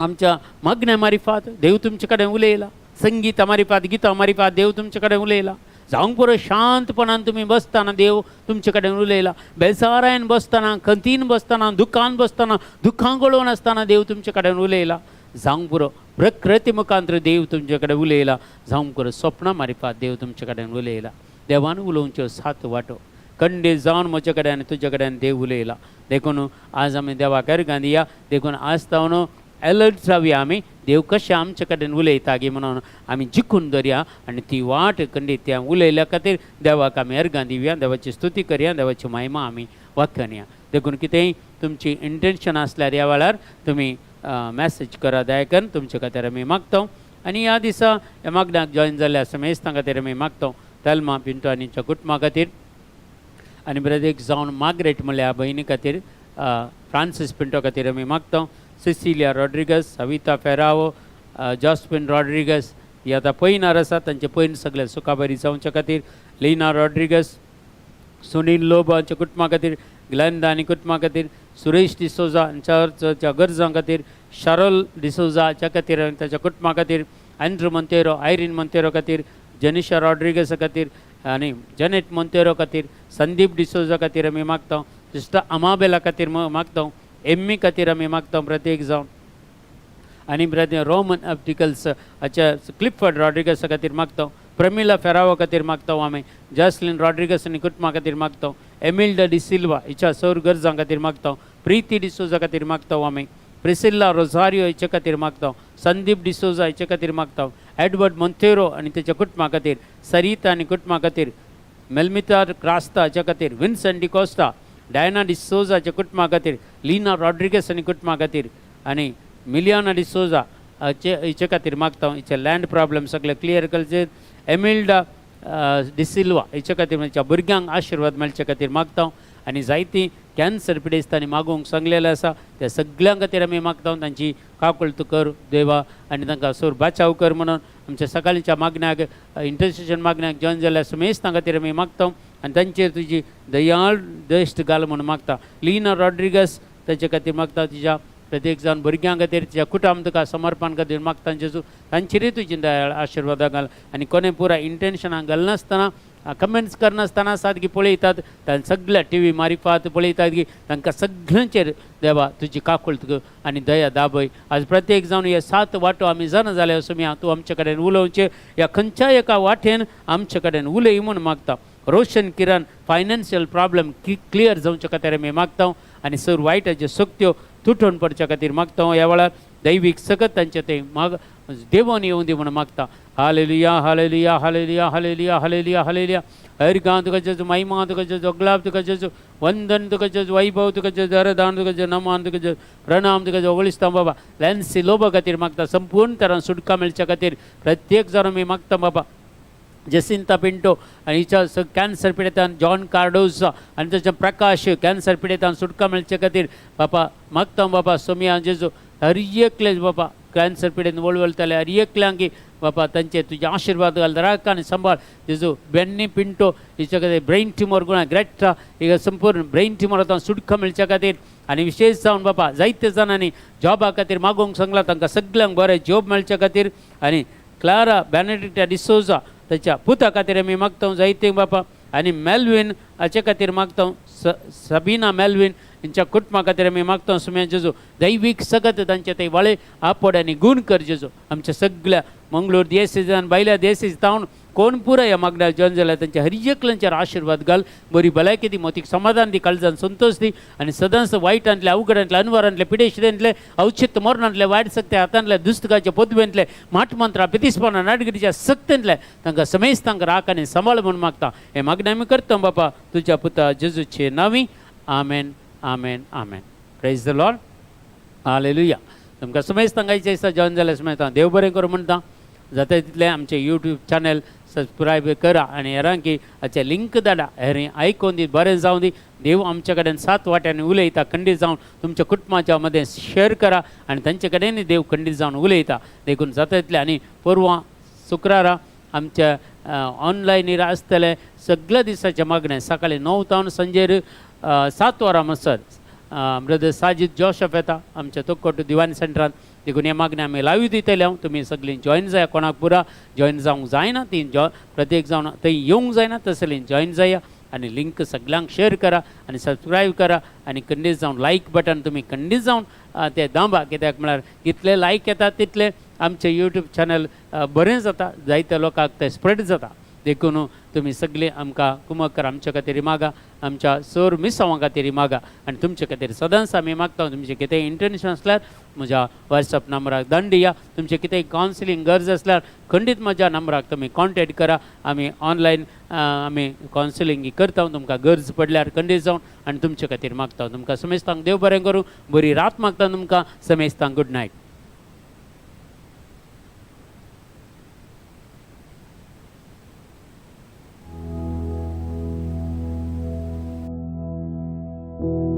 Speaker 1: आमच्या मागण्या मारिफात देव तुमचे कडेन उलयला, संगीता मारिफात गितां मारिफात देव तुमचे कडेन उलयला, जावंक पुरो शांतपणान तुमी बसतना देव तुमचे कडेन उलयला, बेजारायन बसतना, खंतीन बसतना, दुखान बसतना, दुखां गळोवन आसतना देव तुमचे कडेन उलयला, जावंक पुरो प्रकृती मुखांतर देव तुमचे कडेन उलयला, जावंक पुरो स्वप्नां मारिफात देव तुमचे कडेन उलयला. देवान उलोवच्यो 7 वाटो खंडीत जावन म्हजे कडेन आनी तुजे कडेन देव उलयला. देखून आज आमी देवाक अर्गां दिया. देखून आज तावन अलर्ट जावया आमी, देव कशें आमचे कडेन उलयता गे म्हणून आमी जिखून धरया आनी ती वाट खंडीत त्या उलयल्या खातीर देवाक आमी अर्गां दिवया, देवाची स्तुती करया, देवाची महिमा आमी वाख्यान या. देखून कितेंय तुमची इंटेन्शन आसल्यार ह्या वेळार तुमी मॅसेज करा दयाकन, तुमचे खातीर आमी मागता. आनी ह्या दिसा ह्या मागण्याक जॉयन जाल्ल्या आसा मेस्तां खातीर आमी मागता. तल्मा पिंटो आनीच्या कुटुंबा खातीर आनी प्रत्येक जावन मार्गरेट म्हणल्या भयणी खातीर, फ्रांसीस पिंटो खातीर आमी मागता. सिसिलिया रॉड्रिगस, सविता फेरावो, जॉस्पिन रॉड्रिगस ही आतां पयनार आसा, तांचे पयन सगळे सुखाबरी जावचे खातीर. लिना रॉड्रिगस, सुनील लोबांच्या कुटुंबा खातीर, ग्लेंदा आनी कुटुंबा खातीर. सुरेश डिसोजा चर्चच्या गरजां खातीर. शारोल डिसोजाच्या खातीर आनी ताच्या कुटुंबा खातीर. एंड्रू मोंतेरो, आयरीन मोंतेरो खातीर. जेनिशा रॉड्रिगस खातीर आनी जेनेट मोंतेरो खातीर. संदीप डिसोजा खातीर आमी मागता. सिस्टर अमाबेला खातीर मागता. एम्मी खातीर आमी मागता प्रत्येक जावन. आनी प्रत्येक रोमन ऑप्टिकल्स हाच्या क्लिफर्ड रॉड्रिगसा खातीर मागता. प्रमिला फेरावो खातीर मागता आमी. जॅस्लिन रॉड्रिगस आनी कुटुंबा खातीर मागता. एमिल्डा डिसिल्वा हिच्या सौर गरजां खातीर मागता. प्रीती डिसोजा खातीर मागता आमी. प्रिसिल्ला रोझारियो हेचे खातीर मागता. संदीप डिसोजा हेचे खातीर मागता. एडवर्ड मोंतेरो आनी तेच्या कुटुंबा खातीर. सरिता आनी कुटुंबा खातीर. मेल्मिता क्रास्ता हाच्या खातीर. विन्सेंट डिकोस्टा, डायना डिसोजाच्या कुटुंबा खातीर. लिना रॉड्रिगस आनी कुटुंबा खातीर. आनी मिलियाना डिसोजा हिचे खातीर मागता. हिचे लँड प्रॉब्लेम सगळे क्लियर करचे. एमिल्डा डिसिल्वा हिचे खातीर म्हणजे भुरग्यांक आशिर्वाद मेळचे खातीर मागता. आनी जायतीं कॅन्सर पिडेस्तांनी मागोवंक सांगलेलें आसा, त्या सगळ्यां खातीर आमी मागता. तांची काकूळ तूं कर देवा आनी तांकां सोर बाचाव कर म्हणून आमच्या सकाळच्या मागण्याक इंटरसेशन मागण्याक जॉयन जाल्ल्या सुमेस्तां खातीर आमी मागता. आनी तांचेर तुजी दयाळ दृश्ट घाल म्हणून मागता. लिना रॉड्रिगस ताचे खातीर मागता. तिच्या प्रत्येक जावन भुरग्यां खातीर, तिच्या कुटुंब तुका समर्पण खातीर मागता. जेजू तांचेरय तुजी दयाळ आशिर्वादा घाल. आनी कोणें पुराय इंटेन्शनां घालनासतना, कमेंट्स करनासतना सारकी पळयतात, तां सगळ्या टी व्ही मारिफात पळयतात की तांकां सगळ्यांचेर देवा तुजी काकूळ तुका आनी दया दाबय. आज प्रत्येक जावन हे 7 वाटो आमी जाणा जाले असो तूं आमचे कडेन उलोवचें. ह्या खंयच्याय एका वाटेन आमचे कडेन उलय म्हूण मागता. रोशन किरण फायनान्शियल प्रॉब्लेम क्लियर जावचे खातीर आमी मागता. आनी सर वायटाच्यो सक्त्यो तुटून पडच्या खातीर मागता. ह्या वेळार दैवीक सकत तांचे ते देवान येवं दी म्हणून मागता. Hallelujah hallelujah hallelujah hallelujah hallelujah hallelujah. अर्गां तुका जेजू, महिमा तुका जेजू, अग्लाब तुका जेजू, वंदन तुका जेजू, वैभव तुका जेजू, अरदान तुका जेजू, नमान तुका जेजू, प्रणाम तुका जेजू. ओगळिस्तां बाबा लॅन्सी लोबा खातीर मागता. संपूर्ण तरान सुटका मेळच्या खातीर प्रत्येक जाण आमी मागता बाबा. जसिंता पिंटो आनी हिच्या कॅन्सर पिडेतान. जॉन कार्डोजा आनी ताच्या प्रकाश कॅन्सर पिडेतान सुटका मेळचे खातीर बापा मागता बाबा. सोमिया जेजू हर एकले बाबा कॅन्सर पिडेन वळवळताले हर एकल्यांक बापा तांचे तुजे आशिर्वाद घाल. राख आनी सांबाळ जेजू. बेन्नी पिंटो हिच्या खातीर ब्रेन ट्युमर गुणा ग्रेटा हिका संपूर्ण ब्रेन ट्युमरांतल्यान सुटका मेळच्या खातीर आनी विशेश जावन बापा जायते जाणांनी जॉबा खातीर मागोवंक सांगला तांकां सगळ्यांक बरें जॉब मेळच्या खातीर. आनी क्लारा बेनेडिक्टा डिसोजा ताच्या पुता खातीर आमी मागता. जायते बापा. आनी मेल्विन हाचे खातीर मागता. सबीना मेल्विन हेंच्या कुटुंबा खातीर आमी मागता. सुम्या जेजू दैवीक सगत तांचे ते वाळे आपड आनी गूण कर जेजू. आमच्या सगळ्या मंगळूर देसेजान भायल्या देसेज तावन कोण पुराय ह्या मागण्याक जॉयन जाल्यार तांच्या हर एकल्यांचेर आशिर्वाद घाल. बरी भलायकी दी, मोतीक समाधान दी, काळजान संतोष दी. आनी सदांच वायटांतले, अवघडांतले, अनवरांतले, पिडेशिदेंतले, औचित्य मरणांतले, वायट सक्ते हातांतले, दुस्तकाचे पदवेंतले, माटमंत्रा पितिस्पना नाटगिरीच्या सक्तेंतले तांकां समेस्त तांकां राख आनी सांबाळ म्हणून मागता. हे मागणें आमी करता बापा तुज्या पुता जेजूचे नांवी. Amen amen amen. Praise the Lord. Hallelujah. तुमकां समेस्त तांकां दिसा जॉयन जाल्यार समेत देव बरें करूं म्हणटा. जाता तितलें आमचें यूट्यूब चॅनल सबस्क्रायब करा आनी हेरांकी हाचे लिंक धाडा. हें आयकून दी, बरें जावं दी. देव आमचे कडेन 7 वाट्यांनी उलयता. खंडीत जावन तुमच्या कुटुंबाच्या मदें शेअर करा आनी तांचे कडेनय देव खंडीत जावन उलयता. देखून जाता तितलें. आनी परवां शुक्रारा आमच्या ऑनलायनीर आसतले सगळ्या दिसाचें मागणें सकाळीं 9 तावन सांजेर 7 वरां म्हणसर ब्रदर साजीद जोशफ येता आमच्या तोक्कोट दिवान सेंटरान देखून हे मागणी आमी लावी दितले हांव तुमी सगळीं जॉईन जाया कोणाक पुरा जॉईन जावंक जायना ती प्रत्येक जावन थंय येवंक जायना तसलीं जॉईन जाया आनी लिंक सगळ्यांक शेअर करा आनी सबस्क्रायब करा आनी खंडीत जावन लायक बटन तुमी खंडीत जावन ते दांबा कित्याक म्हळ्यार जितले लायक येता तितले आमचें यूट्यूब चॅनल बरें जाता जायत्या लोकांक तें स्प्रेड जाता देखून तुमी सगळे आमकां कुमक करा आमचे खातीर मागा आमच्या सर मिसांवां खातीर मागा आनी तुमचे खातीर सदांच आमी मागता तुमचें कितेंय इंटरनेशन आसल्यार म्हज्या वॉट्सअप नंबराक धाडून दिया तुमचें कितेंय कावन्सिलींग गरज आसल्यार खंडीत म्हज्या नंबराक तुमी कॉन्टॅक्ट करा आमी ऑनलायन आमी कावन्सिलींग करता तुमकां गरज पडल्यार खंडीत जावन आनी तुमचे खातीर मागता तुमकां समेस्तांक देव बरें करूं बरी रात मागता तुमकां समेस्तांक गूड नायट.
Speaker 4: thank you